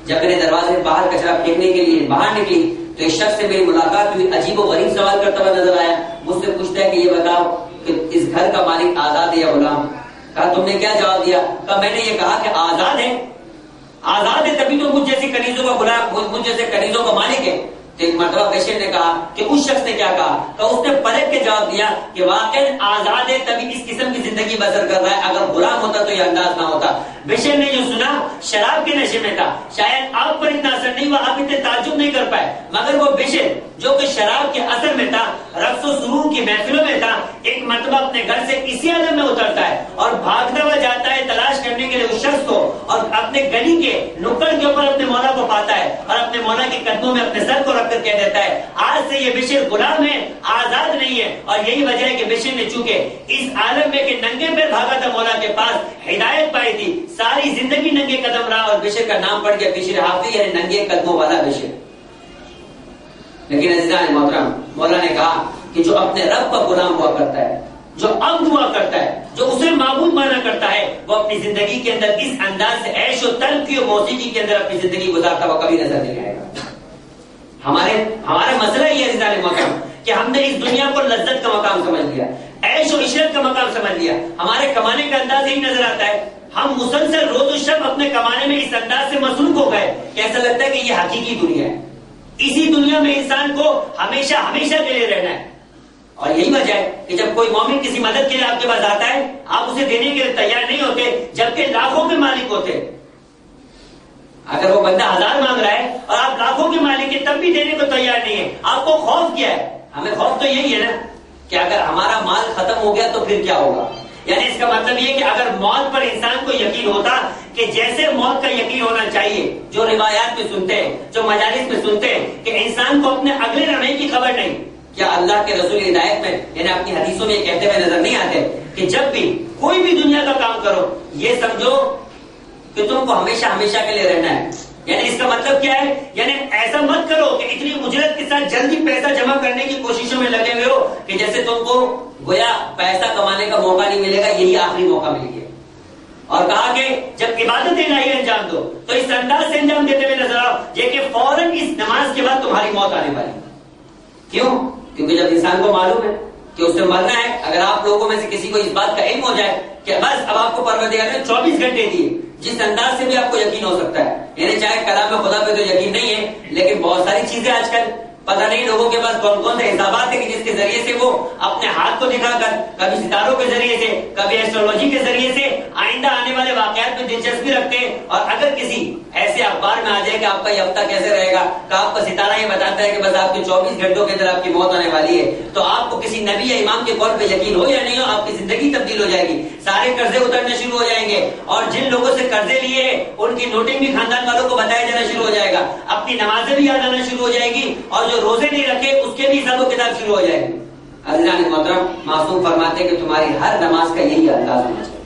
جب میرے دروازے باہر کچرا پھینکنے کے لیے باہر نکلی تو ایک شخص سے میری ملاقات ہوئی، عجیب و غریب سوال کرتا ہوا نظر آیا. مجھ سے پوچھتا ہے کہ یہ بتاؤ کہ اس گھر کا مالک آزاد ہے یا غلام. کہا تم نے کیا جواب دیا؟ کہا میں نے یہ کہا کہ آزاد ہے. آزاد ہے تبھی تو مجھ جیسی کنیزوں کا غلام، مجھ جیسے کنیزوں کا مالک ہے. تو ایک مرتبہ بشر نے کہا کہ اس شخص نے کیا کہا؟ تو اس نے پلٹ کے جواب دیا کہ واقعی آزاد ہے تبھی اس قسم کی زندگی بسر کر رہا ہے، اگر غلام ہوتا تو یہ انداز نہ ہوتا. بشر نے جو سنا شراب کے نشے میں تھا، شاید آپ پر اتنا اثر نہیں ہوا، آپ اتنے تعجب نہیں کر پائے، مگر وہ بشر جو کہ شراب کے اثر میں تھا، رقص و سرور کی محفلوں میں تھا، ایک مرتبہ اپنے گھر سے اسی عالم میں اترتا ہے اور بھاگتا ہوا جاتا ہے تلاش کرنے کے لیے اس شخص کو، اور اپنے گلی کے نکڑ کے اوپر اپنے مولا کو پاتا ہے اور اپنے مولا کے قدموں میں اپنے سر کو رکھ کر کہہ دیتا ہے آج سے یہ بشر غلام ہے، آزاد نہیں ہے. اور یہی وجہ ہے کہ بشر نے چونکہ اس عالم میں کہ ننگے پہ بھاگا تھا مولا کے پاس، ہدایت پائی تھی، ساری زندگی ننگے قدم رہا اور بشر کا نام پڑ گیا بشر حافظ، یعنی ننگے قدموں والا بشر. لیکن عزیزان محترم، مولا نے کہا کہ جو اپنے رب کا غلام ہوا کرتا ہے، جو عبد ہوا کرتا ہے، جو اسے معبود مانا کرتا ہے، وہ اپنی زندگی کے اندر اس انداز سے عیش و طلب کی اور موسیقی کے اندر اپنی زندگی گزارتا ہوا کبھی نظر نہیں آئے گا. ہمارا مسئلہ یہ ہے عزیزان محترم کہ ہم نے اس دنیا کو لذت کا مقام سمجھ لیا، عیش و عشرت کا مقام سمجھ لیا. ہمارے کمانے کا انداز یہی نظر آتا ہے. ہم مسلسل روز و شب اپنے کمانے میں اس انداز سے مصروف ہو گئے کہ ایسا لگتا ہے کہ یہ حقیقی دنیا ہے، اسی دنیا میں انسان کو ہمیشہ ہمیشہ کے لیے رہنا ہے. اور یہی وجہ ہے کہ جب کوئی مومن کسی مدد کے لیے آپ کے پاس آتا ہے آپ اسے دینے کے لیے تیار نہیں ہوتے، جبکہ لاکھوں کے مالک ہوتے. اگر وہ بندہ 1000 مانگ رہا ہے اور آپ لاکھوں کے مالک ہیں تب بھی دینے کو تیار نہیں ہے، آپ کو خوف کیا ہے؟ ہمیں خوف تو یہی ہے نا کہ اگر ہمارا مال ختم ہو گیا تو پھر کیا ہوگا. یعنی اس کا مطلب یہ کہ اگر موت پر انسان کو یقین ہوتا کہ جیسے موت کا یقین ہونا چاہیے، جو روایات میں سنتے ہیں، جو مجالس میں سنتے ہیں کہ انسان کو اپنے اگلے لمحے کی خبر نہیں. کیا اللہ کے رسول ہدایت میں یعنی اپنی حدیثوں میں کہتے ہوئے نظر نہیں آتے کہ جب بھی کوئی بھی دنیا کا کام کرو یہ سمجھو کہ تم کو ہمیشہ ہمیشہ کے لیے رہنا ہے. یعنی اس کا مطلب کیا ہے؟ یعنی ایسا مت کرو کہ اتنی اجرت کے ساتھ جلدی پیسہ جمع کرنے کی کوششوں میں لگے ہوئے ہو کہ جیسے تم کو گویا پیسہ کمانے کا موقع نہیں ملے گا، یہی آخری موقع مل گیا. اور کہا کہ جب عبادت الہی انجام دو تو اس انداز سے انجام دیتے ہوئے نظر آؤ یہ کہ فوراً اس نماز کے بعد تمہاری موت آنے والی. کیوں؟ کیونکہ جب انسان کو معلوم ہے کہ اسے مرنا ہے، اگر آپ لوگوں میں سے کسی کو اس بات کا علم ہو جائے کہ بس اب آپ کو پروردگار نے 24 گھنٹے دیے، جس انداز سے بھی آپ کو یقین ہو سکتا ہے، یعنی چاہے کلام خدا پہ تو یقین نہیں ہے لیکن بہت ساری چیزیں آج کل پتہ نہیں لوگوں کے پاس کون کون سے حسابات ہیں کہ جس کے ذریعے سے وہ اپنے ہاتھ کو دکھا کر کبھی ستاروں کے ذریعے سے کبھی ایسٹرولوجی کے ذریعے سے آئندہ آنے والے واقعات میں دلچسپی رکھتے ہیں. اور اگر کسی ایسے اخبار میں آ جائے کہ آپ کا یہ ہفتہ کیسے رہے گا کہ آپ کا ستارہ یہ بتاتا ہے کہ بس آپ کے 24 گھنٹوں کے اندر آپ کی موت آنے والی ہے، تو آپ کو کسی نبی یا امام کے قول پہ یقین ہو یا نہیں ہو آپ کی زندگی تبدیل ہو جائے گی. سارے قرضے اترنے شروع ہو جائیں گے اور جن لوگوں سے قرضے لیے ہیں ان کی نوٹنگ بھی خاندان والوں کو بتایا جانا شروع ہو جائے گا، اپنی نمازیں بھی یاد آنا شروع ہو جائے گی اور جو روزے نہیں رکھے اس کے بھی حساب و کتاب شروع ہو جائے گی. عزیزان محترم، معصوم فرماتے ہیں کہ تمہاری ہر نماز کا یہی انداز ہونا چاہیے،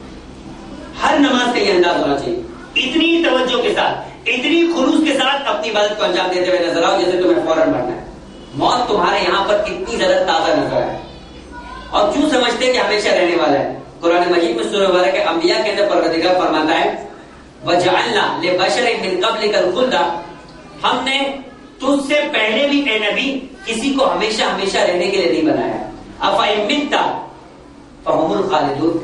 ہر نماز کا یہ انداز ہونا چاہیے. اتنی توجہ کے ساتھ، اتنی خلوص کے ساتھ اپنی عبادت کو انجام دیتے ہوئے نظر آؤ جیسے تمہیں فوراً مرنا ہے. موت تمہارے یہاں پر اتنی زیادہ تازہ نظر ہے اور کیوں سمجھتے ہیں کہ ہمیشہ رہنے والا ہے. قرآن مجید میں سورہ مبارک کے انبیاء کے اندر پروردگار فرماتا ہے وَجَعَلْنَا لِبَشَرٍ مِّن قَبْلِكَ الْخُلْدَ، ہم نے تجھ سے پہلے بھی اے نبی کسی کو ہمیشہ ہمیشہ رہنے کے لیے نہیں بنایا. أَفَإِن مِتَّ فَهُمُ الْخَالِدُونَ،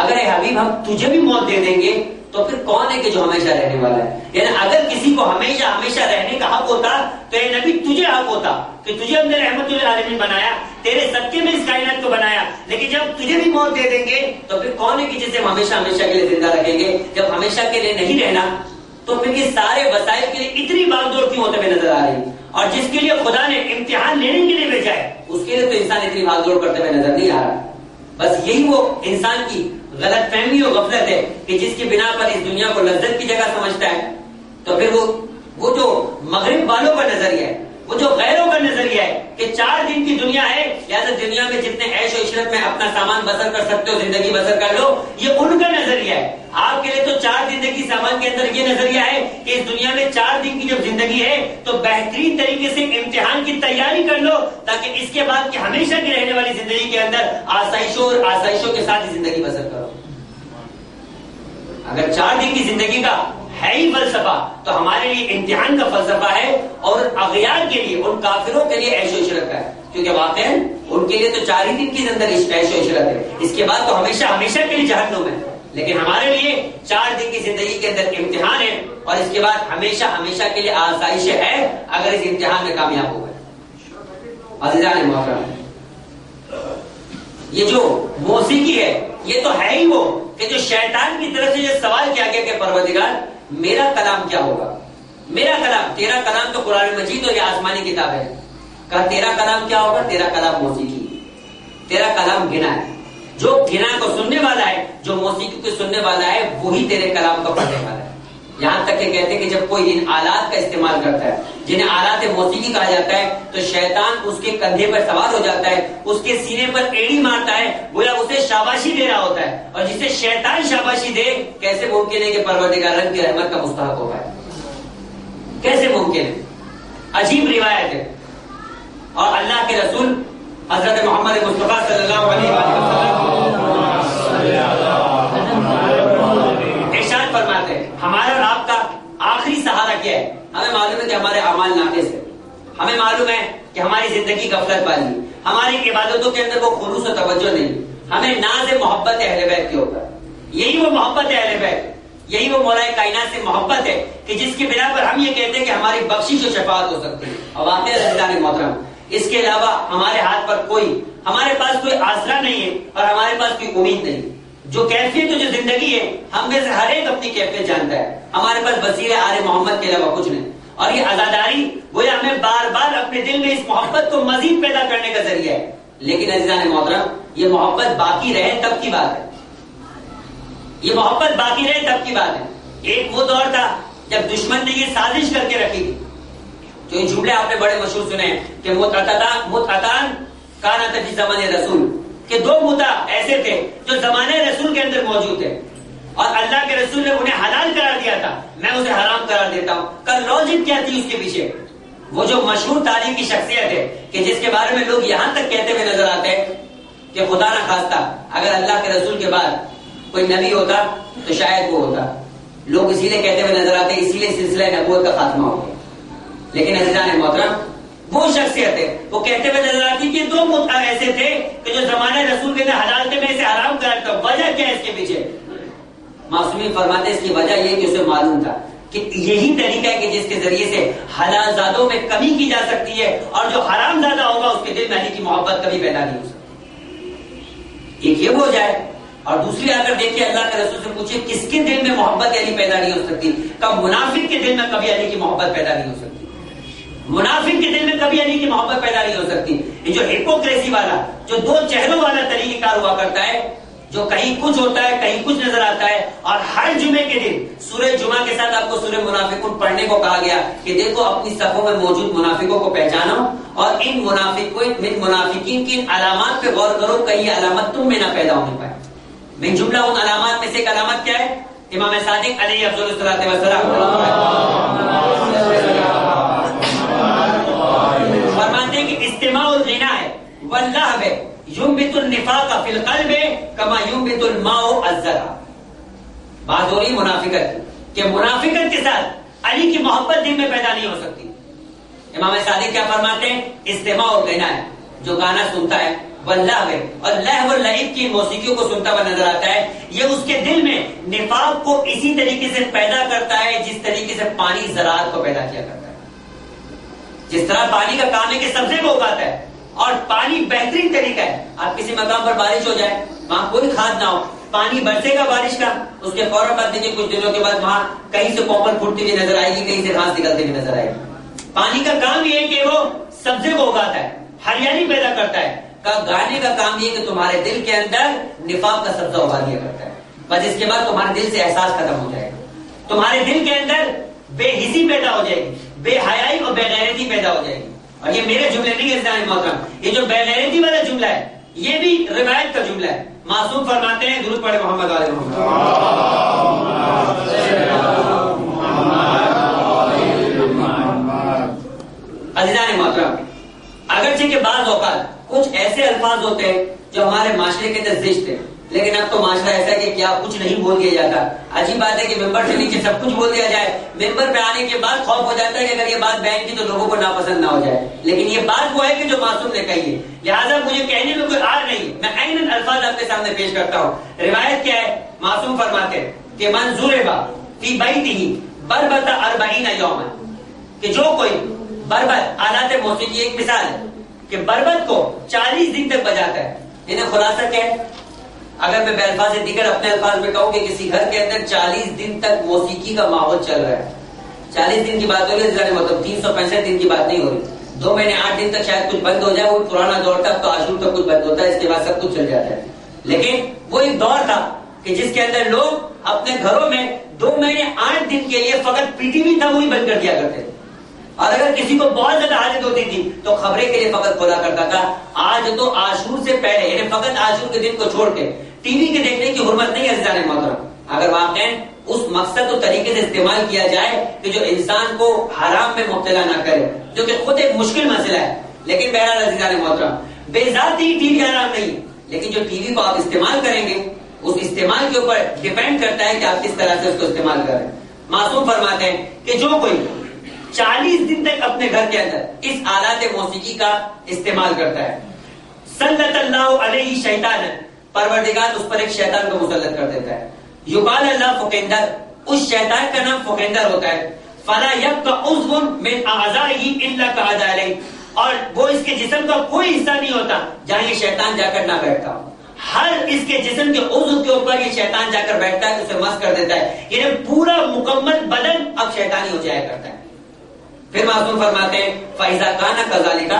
اگر اے حبیب ہم تجھے بھی موت دے دیں گے تو پھر کون ہے کہ جو ہمیشہ رہنے والا ہے؟ یعنی اگر کسی کو ہمیشہ ہمیشہ رہنے کا حق ہوتا تو اے نبی تجھے حق ہوتا کہ تجھے ہم نے رحمت للعالمین بنایا، تیرے صدقے میں اس کائنات کو بنایا، لیکن جب تجھے بھی موت دے دیں گے تو پھر کون ہے کہ جسے ہم ہمیشہ ہمیشہ کے لیے زندہ رکھیں گے؟ جب ہمیشہ کے لیے نہیں رہنا تو پھر یہ سارے وسائل کے لیے اتنی باغ دوڑ کیوں ہوتے ہوئے نظر آ رہی ہے؟ اور جس کے لیے خدا نے امتحان لینے کے لیے بھیجا ہے اس کے لیے تو انسان اتنی بھاگ دوڑ کرتے ہوئے نظر نہیں آ رہا. بس یہی وہ انسان کی غلط فہمی اور غفلت ہے کہ جس کی بنا پر اس دنیا کو لذت کی جگہ سمجھتا ہے. تو پھر وہ جو مغرب والوں کا نظریہ ہے، وہ جو غیروں کا نظریہ ہے کہ 4 دن کی دنیا ہے لہٰذا دنیا میں جتنے عیش و عشرت میں اپنا سامان بسر کر سکتے ہو زندگی بسر کر لو، یہ ان کا نظریہ ہے. آپ کے لیے تو 4 زندگی سامان کے اندر یہ نظریہ ہے کہ اس دنیا میں 4 دن کی جب زندگی ہے تو بہترین طریقے سے امتحان کی تیاری کر لو تاکہ اس کے بعد کی ہمیشہ کی رہنے والی زندگی کے اندر آسائشوں کے ساتھ ہی زندگی بسر کرو. اگر 4 دن کی زندگی کا ہے ہی فلسفہ تو ہمارے لیے امتحان کا فلسفہ ہے اور اغیار کے لیے، ان کافروں کے لیے عیش و عشرت ہے، کیونکہ واقعا ان کے لیے تو 4 ہی دن کے اندر عیش و عشرت ہے، اس کے بعد تو ہمیشہ ہمیشہ کے لیے جہنم ہے. لیکن ہمارے لیے 4 دن کی زندگی کے اندر امتحان ہے اور اس کے بعد ہمیشہ ہمیشہ کے لیے آسائش ہے اگر اس امتحان میں کامیاب ہو گئے. عزیزان محترم، یہ جو موسیقی ہے یہ تو ہے ہی وہ کہ جو شیطان کی طرف سے یہ سوال کیا گیا کہ پروردگار میرا کلام کیا ہوگا؟ میرا کلام، تیرا کلام تو قرآن مجید اور یہ آسمانی کتاب ہے. کہا تیرا کلام کیا ہوگا؟ تیرا کلام موسیقی، تیرا کلام گنا ہے. جو گنا کو سننے والا ہے، جو موسیقی کو سننے والا ہے وہی تیرے کلام کو پڑھنے والا ہے. یہاں تک کہ کہتے ہیں کہ جب کوئی ان آلات کا استعمال کرتا ہے جنہیں آلات موسیقی کہا جاتا ہے تو شیطان اس کے کندھے پر سوار ہو جاتا ہے، اس کے سینے پر ایڑی مارتا ہے، گویا اسے شاباشی دے رہا ہوتا ہے. اور جسے شیطان شاباشی دے کیسے ممکن ہے کہ پروردگار کی رحمت کا مستحق ہو پائے؟ کیسے ممکن ہے؟ عجیب روایت ہے. اور اللہ کے رسول حضرت محمد مصطفیٰ صلی اللہ علیہ وسلم ارشاد فرماتے ہیں ہمارا اور آپ کا آخری سہارا کیا ہے؟ ہمیں معلوم ہے کہ ہمارے اعمال ناقص ہے، ہمیں معلوم ہے کہ ہماری زندگی غفلت والی، ہماری عبادتوں کے اندر وہ خلوص و توجہ نہیں. ہمیں ناز محبت اہل بیت کے اوپر، یہی وہ محبت اہل بیت، یہی وہ مولا کائنات سے محبت ہے کہ جس کی بنا پر ہم یہ کہتے ہیں کہ ہماری بخشش و شفاعت ہو سکتی ہے. اور واقعی عزیزان محترم اس کے علاوہ ہمارے ہاتھ پر ہمارے پاس کوئی آسرا نہیں ہے اور ہمارے پاس کوئی امید نہیں. جو کیفیت جو زندگی ہے ہم میں سے ہر ایک اپنی کیفیت جانتا ہے. ہمارے پاس وسیلہ آل محمد کے علاوہ کچھ نہیں, اور یہ عزاداری گویا ہمیں بار بار اپنے دل میں اس محبت کو مزید پیدا کرنے کا ذریعہ ہے. لیکن عزیزان محترم, یہ محبت باقی رہے تب کی بات ہے, یہ محبت باقی رہے تب کی بات ہے. ایک وہ دور تھا جب دشمن نے یہ سازش کر کے رکھی تھی, جو یہ جملے آپ نے بڑے مشہور سنے ہیں کہ متعتان کانت فی زمن رسول, کہ دو متع ایسے تھے جو زمانے رسول کے اندر موجود تھے, اور اللہ کے رسول نے انہیں حلال قرار دیا تھا, میں اسے حرام قرار دیتا ہوں. کا لاجک کیا تھی اس کے پیچھے؟ وہ جو مشہور تاریخی شخصیت ہے کہ جس کے بارے میں لوگ یہاں تک کہتے ہوئے نظر آتے ہیں کہ خدا نہ خواستہ اگر اللہ کے رسول کے بعد کوئی نبی ہوتا تو شاید وہ ہوتا. لوگ اسی لیے کہتے ہوئے نظر آتے ہیں, اسی لیے سلسلہ نبوت کا خاتمہ ہو گیا. لیکن عزیزان محترم, وہ شخصیت ہے وہ کہتے ہوئے نظر آتی کہ دو متع ایسے تھے کہ جو زمانے رسول کے حلال تھے, میں اسے حرام قرار دیتا. وجہ کیا ہے اس کے پیچھے؟ معصومین فرماتے ہیں اس کی وجہ یہ کہ اسے معلوم تھا کہ یہی طریقہ ہے کہ جس کے ذریعے سے حلال زادوں میں کمی کی جا سکتی ہے, اور جو حرام زادہ ہوگا اس کے دل میں علی کی محبت کبھی پیدا نہیں ہو سکتی. ایک یہ ہو جائے, اور دوسری آ کر دیکھیے اللہ کے رسول سے پوچھے کس کے دل میں محبت علی پیدا نہیں ہو سکتی؟ کب منافق کے دل میں کبھی علی کی محبت پیدا نہیں ہو سکتی, منافق کے دل میں کبھی علی کی محبت پیدا نہیں ہو سکتی. یہ جو ہپوکریسی والا, جو دو چہروں والا طریقہ کار ہوا کرتا ہے, جو کہیں کچھ ہوتا ہے کہیں کچھ نظر آتا ہے, اور ہر جمعے کے دن سورہ جمعہ کے ساتھ آپ کو سورہ منافقون پڑھنے کو کہا گیا کہ دیکھو اپنی صفوں میں موجود منافقوں کو پہچانو, اور ان منافقین کی علامات پہ غور کرو, کہیں یہ علامت تم میں نہ پیدا ہونے پائے. من جملہ ان علامات میں سے ایک علامت کیا ہے؟ امام صادق علیہ افضل الصلاۃ والسلام فرماتے ہیں کہ استماع الغنا ہے واللہو ينبت النفاق في القلب كما ينبت الماء الزرع. بات ہو رہی منافقت کہ منافقت کے ساتھ علی کی محبت دل میں پیدا نہیں ہو سکتی. امام صادق کیا فرماتے ہیں؟ استماع اور غنا ہے, جو گانا سنتا ہے, واللہو اور لہو اور لعب کی موسیقیوں کو سنتا ہوا نظر آتا ہے, یہ اس کے دل میں نفاق کو اسی طریقے سے پیدا کرتا ہے جس طریقے سے پانی زراعت کو پیدا کیا کرتا ہے. جس طرح پانی کا کام ہے کہ سبزے کو اگاتا ہے, اور پانی بہترین طریقہ ہے. آپ کسی مقام پر بارش ہو جائے, وہاں کوئی کھاد نہ ہو, پانی برسے گا بارش کا, اس کے فوراً بعد دیکھیے کچھ دنوں کے بعد وہاں کہیں سے کوپل پھوٹتی ہوئی نظر آئے گی, کہیں سے گھاس نکلتی ہوئی نظر آئے گی. پانی کا کام یہ ہے کہ وہ سبزے کو اگاتا ہے, ہریالی پیدا کرتا ہے. گانے کا کام یہ کہ تمہارے دل کے اندر نفاق کا سبزہ اگا دیا کرتا ہے, بس اس کے بعد تمہارے دل سے احساس ختم ہو جائے گا, تمہارے دل کے اندر بے حسی پیدا ہو جائے گی, بے حیائی اور بے غیرتی پیدا ہو جائے گی. اور یہ میرے جملے نہیں ہے اسلام محترم, یہ جو بے غیرتی والا جملہ ہے یہ بھی روایت کا جملہ ہے. معصوم فرماتے ہیں, درود پڑھے محمد علیہ محمد. عزیزان محترم, اگرچہ کہ بعض اوقات کچھ ایسے الفاظ ہوتے ہیں جو ہمارے معاشرے کے اندر زشت ہیں, لیکن اب تو معاشرہ ایسا ہے کہ کیا کچھ نہیں بول دیا جاتا. عجیب بات ہے کہ ممبر سے نیچے سب کچھ بول دیا جائے, ممبر پہ آنے کے بعد خوف ہو جاتا ہے کہ اگر یہ بات بیان کی تو لوگوں کو ناپسند نہ ہو جائے. لیکن یہ بات وہ ہے کہ جو معصوم نے کہی ہے, لہٰذا مجھے کہنے میں کوئی آر نہیں, میں عیناً الفاظ آپ کے سامنے پیش کرتا ہوں. روایت کیا ہے؟ معصوم فرماتے ہیں کہ من ضرب فی بیتہ بربط 40 یوما, کہ جو کوئی بربط آلات موسیقی, ایک مثال ہے کہ بربط کو 40 دن تک بجاتا ہے. انہیں خلاصہ کیا ہے؟ اگر میں بے الفاظ دیگر اپنے الفاظ میں کہوں کہ کسی گھر کے اندر 40 دن تک موسیقی کا ماحول چل رہا ہے, 40 دن کی بات ہو رہی ہے, مطلب 365 دن کی بات نہیں ہو رہی. 2 مہینے 8 دن تک شاید کچھ بند ہو جائے, وہ پرانا دور تھا, تو عاشور تک کچھ بند ہوتا ہے, اس کے بعد سب کچھ چل جاتا ہے. لیکن وہ ایک دور تھا کہ جس کے اندر لوگ اپنے گھروں میں 2 مہینے 8 دن کے لیے فقط پی ٹی وی تھا وہی بند کر دیا کرتے تھے, اور اگر کسی کو بہت زیادہ حاجت ہوتی تھی تو خبریں کے لیے فقط کھولا کرتا تھا. آج تو عاشور سے پہلے, یعنی فقط عاشور کے دن کو چھوڑ کے ٹی وی کے دیکھنے کی حرمت نہیں ہے عزیزان محترم, اگر واقعا اس مقصد و طریقے سے استعمال کیا جائے کہ جو انسان کو حرام میں مبتلا نہ کرے, جو کہ خود ایک مشکل مسئلہ ہے. لیکن بہرحال عزیزان محترم, بے ذات ہی ٹی وی حرام نہیں, لیکن جو ٹی وی کو آپ استعمال کریں گے اس استعمال کے اوپر ڈیپینڈ کرتا ہے کہ آپ کس طرح سے اس کو استعمال کریں. معصوم فرماتے ہیں کہ جو کوئی 40 دن تک اپنے گھر کے اندر اس آلات موسیقی کا استعمال کرتا ہے, سلط اللہ علیہ شیطان, پروردگار اس پر ایک شیطان کو مسلط کر دیتا ہے. یقال اللہ فقندر, اس شیطان کا نام فقندر ہوتا ہے. فلا یبقى عضو من اعضائه الا قعد علیہ, اور وہ اس کے جسم کا کوئی حصہ نہیں ہوتا جہاں یہ شیطان جا کر نہ بیٹھتا. ہر اس کے جسم کے عضو کے اوپر یہ شیطان جا کر بیٹھتا ہے، اسے مس کر دیتا ہے، یعنی پورا مکمل بدن اب شیطانی ہو جایا کرتا ہے۔ پھر معصوم فرماتے ہیں فَإِذَا كَانَ كَذَلِكَ،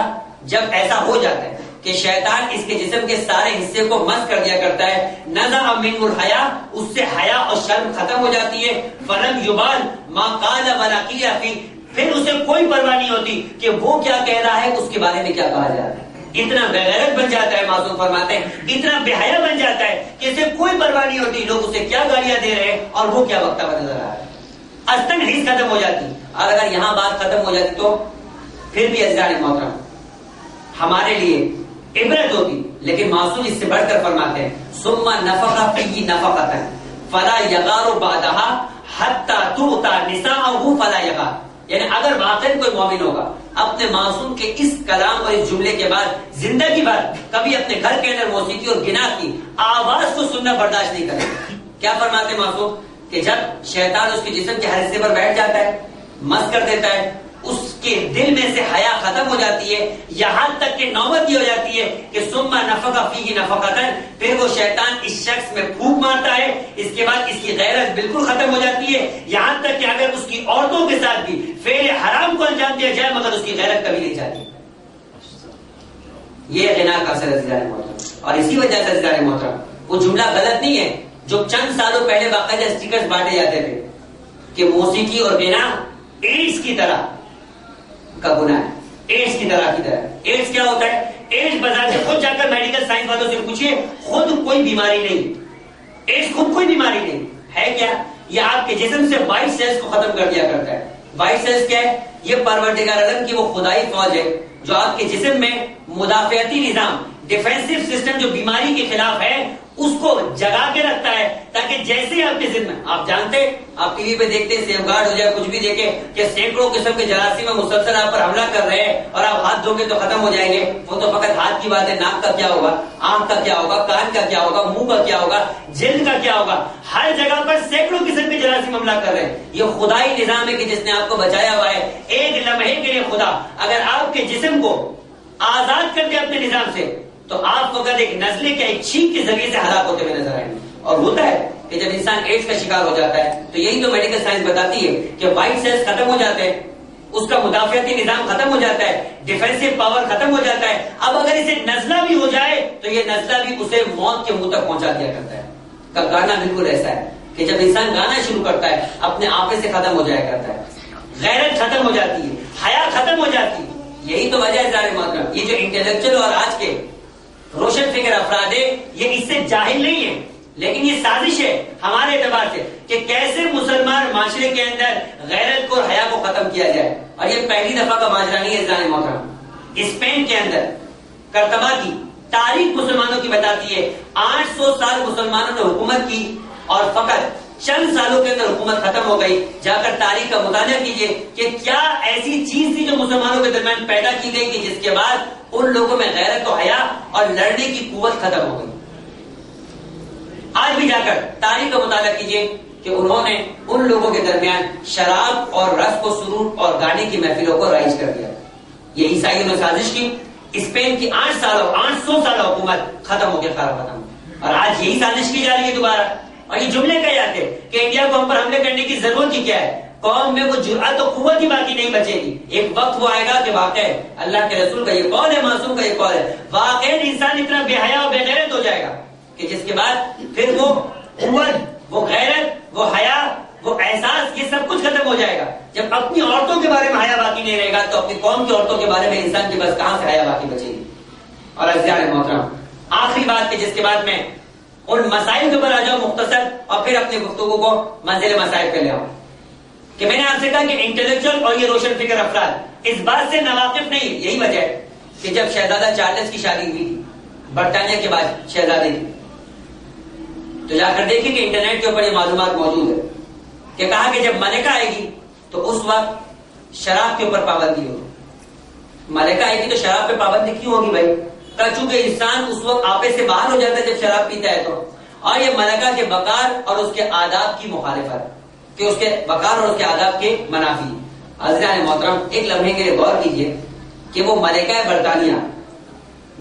جب ایسا ہو جاتا ہے کہ شیطان اس کے جسم کے سارے حصے کو مس کر دیا کرتا ہے، نزع منه الحیا، اس سے حیا اور شرم ختم ہو جاتی ہے، فلم یبال ما قال ولا قیل فی، پھر اسے کوئی پرواہ نہیں ہوتی کہ وہ کیا کہہ رہا ہے، اس کے بارے میں کیا کہا جا رہا ہے۔ اتنا بغیرت بن جاتا ہے، معصوم فرماتے ہیں اتنا بے حیا بن جاتا ہے کہ اسے کوئی پرواہ نہیں ہوتی لوگ اسے کیا گالیاں دے رہے ہیں اور وہ کیا وقتہ نظر آ رہا ہے۔ استن حیث ختم ہو جاتی، اور اگر یہاں بات ختم ہو جاتی تو پھر بھی عزیزان محترم ہمارے لیے عبرت ہوتی، لیکن معصوم اس سے بڑھ کر فرماتے ہیں ثم نفخ فیہ نفخۃ فلا یغار بعدها حتی تؤتی نساءہ فلا یغار، یعنی اگر واقعی کوئی مومن ہوگا اپنے معصوم کے اس کلام اور اس جملے کے بعد زندگی بھر کبھی اپنے گھر کے اندر موسیقی اور گنا کی آواز کو سننا برداشت نہیں کرے، کیا فرماتے معصوم کہ جب شیطان اس کے جسم کے ہر حصے پر بیٹھ جاتا ہے، مس کر دیتا ہے، اس کے دل میں سے حیا ختم ہو جاتی ہے، یہاں تک کہ نوبت یہ ہو جاتی ہے کہ ثم نفخ فیہ نفخۃ، پھر وہ شیطان اس شخص میں پھونک مارتا ہے، اس کے بعد اس کی غیرت بالکل ختم ہو جاتی ہے، یہاں تک کہ اگر اس کی عورتوں کے ساتھ بھی فعل حرام کو انجام دیا جائے مگر اس کی غیرت کبھی نہیں جاتی۔ یہ غنا کا اثر ہے عزیزان محترم، اور اسی وجہ سے عزیزان محترم وہ جملہ غلط نہیں ہے جو چند سالوں پہلے باقاعدہ اسٹیکرز بانٹے جاتے تھے کہ موسیقی اور غنا ایڈز کی طرح کا گناہ ہے، ایڈز کی طرح ایڈز کیا ہوتا ہے؟ ایڈز بذات سے خود جا کر میڈیکل سائنس والوں سے پوچھئے، خود کوئی بیماری نہیں، ایڈز خود کوئی بیماری نہیں ہے، کیا یہ آپ کے جسم سے وائٹ سیلز کو ختم کر دیا کرتا ہے۔ وائٹ سیلز کیا ہے؟ یہ پروردگار عالم کی وہ خدائی فوج ہے جو آپ کے جسم میں مدافعتی نظام، ڈیفینسو سسٹم جو بیماری کے خلاف ہے اس کو جگا کے رکھتا ہے، تاکہ جیسے آپ کے ذمہ، آپ جانتے آپ ٹی وی پہ دیکھتے ہیں سیف گارڈ ہو جائے کچھ بھی دیکھے کہ سینکڑوں قسم کے جراثیم مسلسل آپ پر حملہ کر رہے ہیں اور آپ ہاتھ دھو کے تو ختم ہو جائیں گے، وہ تو فقط ہاتھ کی بات ہے، ناک کا کیا ہوگا، آنکھ کا کیا ہوگا، کان کا کیا ہوگا، منہ کا کیا ہوگا، جلد کا کیا ہوگا، ہر جگہ پر سینکڑوں قسم کے جراثیم حملہ کر رہے ہیں۔ یہ خدائی نظام ہے کہ جس نے آپ کو بچایا ہوا ہے۔ ایک لمحے کے لیے خدا اگر آپ کے جسم کو آزاد کر دے اپنے نظام سے تو آپ کو اگر ایک نزلے کے ایک چھینک کے ذریعے سے ہلاک ہوتے ہوئے نظر آئیں گے۔ اور ہوتا ہے کہ جب انسان ایڈز کا شکار ہو جاتا ہے تو یہی تو میڈیکل سائنس بتاتی ہے کہ وائٹ سیلز ختم ہو جاتے ہیں، اس کا مدافعتی نظام ختم ہو جاتا ہے، ڈیفینسو پاور ختم ہو جاتا ہے۔ اب اگر اسے نزلہ بھی ہو جائے تو یہ نزلہ بھی اسے موت کے منہ تک پہنچا دیا کرتا ہے۔ کا گانا بالکل ایسا ہے کہ جب انسان گانا شروع کرتا ہے اپنے آپے سے ختم ہو جایا کرتا ہے، غیرت ختم ہو جاتی ہے، حیا ختم ہو جاتی ہے۔ یہی تو وجہ ہے ظاہر محترم، یہ جو انٹلیکچوئل اور آج کے روشن فکر افراد ہے یہ اس سے جاہل نہیں ہے، لیکن یہ سازش ہے ہمارے اعتبار سے کہ کیسے مسلمان معاشرے کے اندر غیرت کو اور حیا کو ختم کیا جائے۔ اور یہ پہلی دفعہ کا ماجرا نہیں ہے ظاہر محترم، اسپین کے اندر کرتبا کی تاریخ مسلمانوں کی بتاتی ہے 800 سال مسلمانوں نے حکومت کی اور فقط چند سالوں کے اندر حکومت ختم ہو گئی۔ جا کر تاریخ کا مطالعہ کیجئے کہ کیا ایسی چیز تھی جو مسلمانوں کے درمیان پیدا کی گئی کہ جس کے بعد ان لوگوں میں غیرت و حیا اور لڑنے کی قوت ختم ہو گئی۔ آج بھی جا کر تاریخ کا مطالعہ کیجئے کہ انہوں نے ان لوگوں کے درمیان شراب اور رقص و سرور اور گانے کی محفلوں کو رائج کر دیا۔ یہ عیسائیوں نے سازش کی، اسپین کی 800 سال حکومت ختم ہو کے خراب ختم، اور آج یہی سازش کی جا رہی ہے دوبارہ۔ اور یہ جملے کہے جاتے ہیں کہ انڈیا کو ہم پر حملے کرنے کی ضرورت ہی کیا ہے، قوم میں وہ جرأت و قوت ہی باقی نہیں بچے گی۔ ایک وقت وہ آئے گا کہ واقع اللہ کے رسول کا یہ قول ہے، معصوم کا یہ قول ہے، واقع انسان اتنا بے حیا اور بے غیرت ہو جائے گا کہ جس کے بعد پھر وہ قوت، وہ غیرت، وہ حیا، وہ احساس، یہ سب کچھ ختم ہو جائے گا۔ جب اپنی عورتوں کے بارے میں حیا باقی نہیں رہے گا تو اپنی قوم کی عورتوں کے بارے میں انسان کے پاس کہاں سے حیا باقی بچے گی۔ اور عزیزان محترم آخری بات کہ جس کے بعد میں ان مسائل کے اوپر آ جاؤ مختصر اور پھر اپنی گفتگو کو منزل مسائل پہ لے آؤں، کہ میں نے آپ سے کہا کہ انٹلیکچوئل اور یہ روشن فکر افراد اس بات سے ناواقف نہیں۔ یہی وجہ ہے کہ جب شہزادہ چارلس کی شادی ہوئی تھی برطانیہ کے بعد شہزادے کی، تو جا کر دیکھیں کہ انٹرنیٹ کے اوپر یہ معلومات موجود ہے کہ کہا کہ جب ملکہ آئے گی تو اس وقت شراب کے اوپر پابندی ہوگی۔ ملکہ آئے گی تو شراب پہ پابندی کیوں ہوگی بھائی؟ چونکہ انسان اس وقت آپے سے باہر ہو جاتا ہے جب شراب پیتا ہے تو، اور یہ ملکہ کے وقار اور اس کے آداب کی مخالفت، کہ اس کے وقار اور اس کے آداب کے منافی۔ عزیزان محترم ایک لمحے کے لیے غور کیجئے کہ وہ ملکہ برطانیہ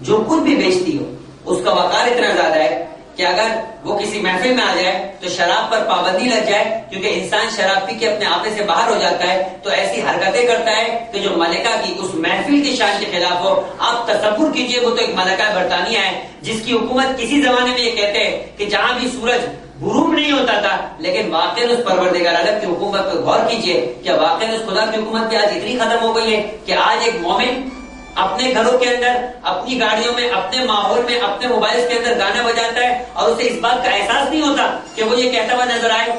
جو کچھ بھی بیچتی ہو اس کا وقار اتنا زیادہ ہے کہ اگر وہ کسی محفل میں آ جائے تو شراب پر پابندی لگ جائے، کیونکہ انسان شراب پی کے اپنے آپے سے باہر ہو جاتا ہے تو ایسی حرکتیں کرتا ہے کہ جو ملکہ کی اس محفل کی شان کے خلاف ہو۔ آپ تصور کیجئے، وہ تو ایک ملکہ برطانیہ ہے جس کی حکومت کسی زمانے میں یہ کہتے ہیں کہ جہاں بھی سورج غروب نہیں ہوتا تھا، لیکن واقعی اس پروردگار عالم کی حکومت پر غور کیجئے، کیا واقعی اس خدا کی حکومت بھی آج اتنی ختم ہو گئی ہے کہ آج ایک مومن اپنے گھروں کے اندر، اپنی گاڑیوں میں، اپنے ماحول میں، اپنے موبائل کے اندر گانا بجاتا ہے اور اسے اس بات کا احساس نہیں ہوتا کہ وہ یہ کہتا ہوا نظر آئے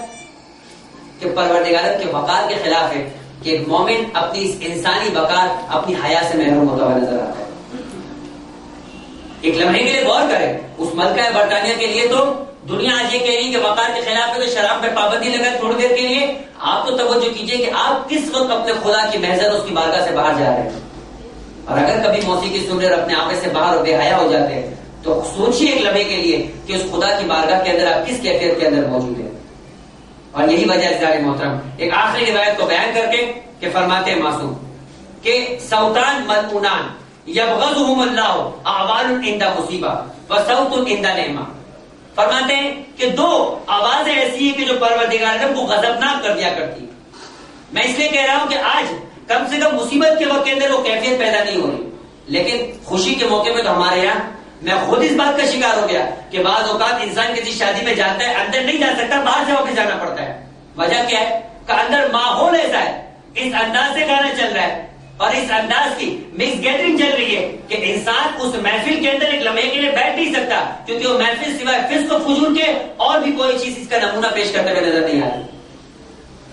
کہ پروردگار کے وقار کے خلاف ہے کہ ایک مومن اپنی اس انسانی وقار، اپنی حیا سے محروم ہوتا ہوا نظر آتا ہے۔ ایک لمحے کے لیے غور کریں، اس ملکہ برطانیہ کے لیے تو دنیا آج یہ کہہ رہی ہے کہ وقار کے خلاف ہے تو شراب پہ پابندی لگائے تھوڑی دیر کے لیے۔ آپ تو توجہ کیجئے کہ آپ کس وقت اپنے خدا کی محضر اس کی بارگاہ سے باہر جا رہے ہیں، اور اگر کبھی موسیقی سن رہے اور اپنے آپے سے باہر بے حیا ہو جاتے ہیں تو سوچیے ایک لمحے کے لیے کہ اس خدا کی بارگاہ کے اندر آپ کس کیفیت کے اندر موجود ہیں۔ اور یہی وجہ ہے عزیزان محترم، ایک آخری روایت کو بیان کر کے کہ فرماتے ہیں معصوم کہ صوتان ملعونان یبغضہم اللہ اعوال عند مصیبہ وصوت عند نعمہ۔ فرماتے ہیں کہ دو آوازیں ایسی ہیں کہ جو پروردگار عالم کو غضبناک کر دیا کرتی۔ میں اس لیے کہہ رہا ہوں کہ آج کم سے کم مصیبت کے وقت کے اندر وہ کیفیت پیدا نہیں ہو رہی، لیکن خوشی کے موقع پہ تو ہمارے یہاں، میں خود اس بات کا شکار ہو گیا کہ بعض اوقات انسان کسی شادی میں جاتا ہے، اندر نہیں جا سکتا، باہر سے واپس جانا پڑتا ہے۔ وجہ کیا ہے کہ اندر ماحول ایسا ہے، اس انداز سے گانا چل رہا ہے اور اس انداز کی مکس گیدرنگ چل رہی ہے کہ انسان اس محفل کے اندر ایک لمحے کے لیے بیٹھ نہیں سکتا، کیونکہ وہ محفل سوائے فسق و فجور کے اور بھی کوئی چیز اس کا نمونہ پیش کرتے ہوئے نظر نہیں آتی۔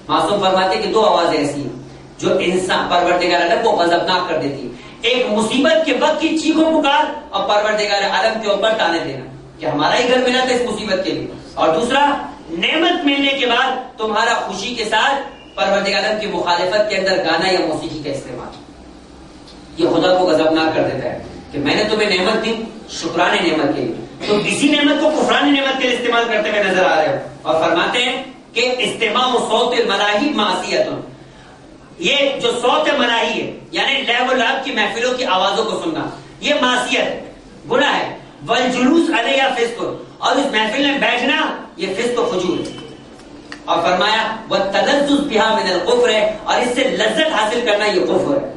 معصوم فرماتے کہ دو آوازیں ایسی ہیں جو انسان پروردگار عالم کو غضبناک کر دیتی، ایک مصیبت کے وقت کی چیخوں پکار اور پروردگار عالم کے اوپر تانے دینا کہ ہمارا ہی گھر ملا تھا اس مصیبت کے لیے، اور دوسرا نعمت ملنے کے بعد تمہارا خوشی کے ساتھ پروردگار عالم کی مخالفت کے اندر گانا یا موسیقی کا استعمال، یہ خدا کو غضبناک کر دیتا ہے کہ میں نے تمہیں نعمت دی شکرانے نعمت کے لیے، تو اسی نعمت کو کفران نعمت کے لیے استعمال کرتے ہوئے نظر آ رہے ہو۔ اور فرماتے ہیں کہ استماع صوت الملاہی معصیت، یہ جو صوت ملاحی ہے یعنی لہو و لعب کی محفلوں کی آوازوں کو سننا، یہ معصیت ہے، گناہ ہے۔ والجلوس علیہا فسق، اور اس محفل میں بیٹھنا یہ فسق و فجور ہے۔ اور فرمایا والتلذذ بها من الکفر، اور اس سے لذت حاصل کرنا یہ کفر ہے۔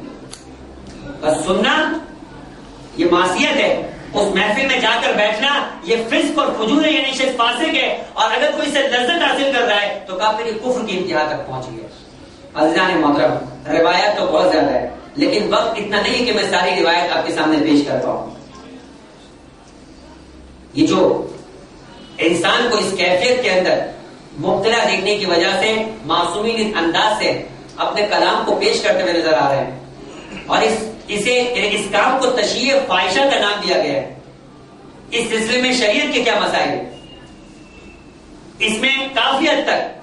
بس سننا یہ معصیت ہے، اس محفل میں جا کر بیٹھنا یہ فسق اور فجور ہے، یعنی شخص فاسق ہے، اور اگر کوئی سے لذت حاصل کر رہا ہے تو کافر یہ کفر کی انتہا تک پہنچ گیا۔ عزیزان محترم، روایت تو بہت زیادہ ہے لیکن وقت اتنا نہیں کہ میں ساری روایت آپ کے سامنے پیش کر پاؤں۔ یہ جو انسان کو اس کیفیت کے اندر مبتلا دیکھنے کی وجہ سے معصومین اس انداز سے اپنے کلام کو پیش کرتے ہوئے نظر آ رہے ہیں، اور اس کام کو تشیع فاحشہ کا نام دیا گیا ہے۔ اس سلسلے میں شریعت کے کیا مسائل ہیں، اس میں کافی حد تک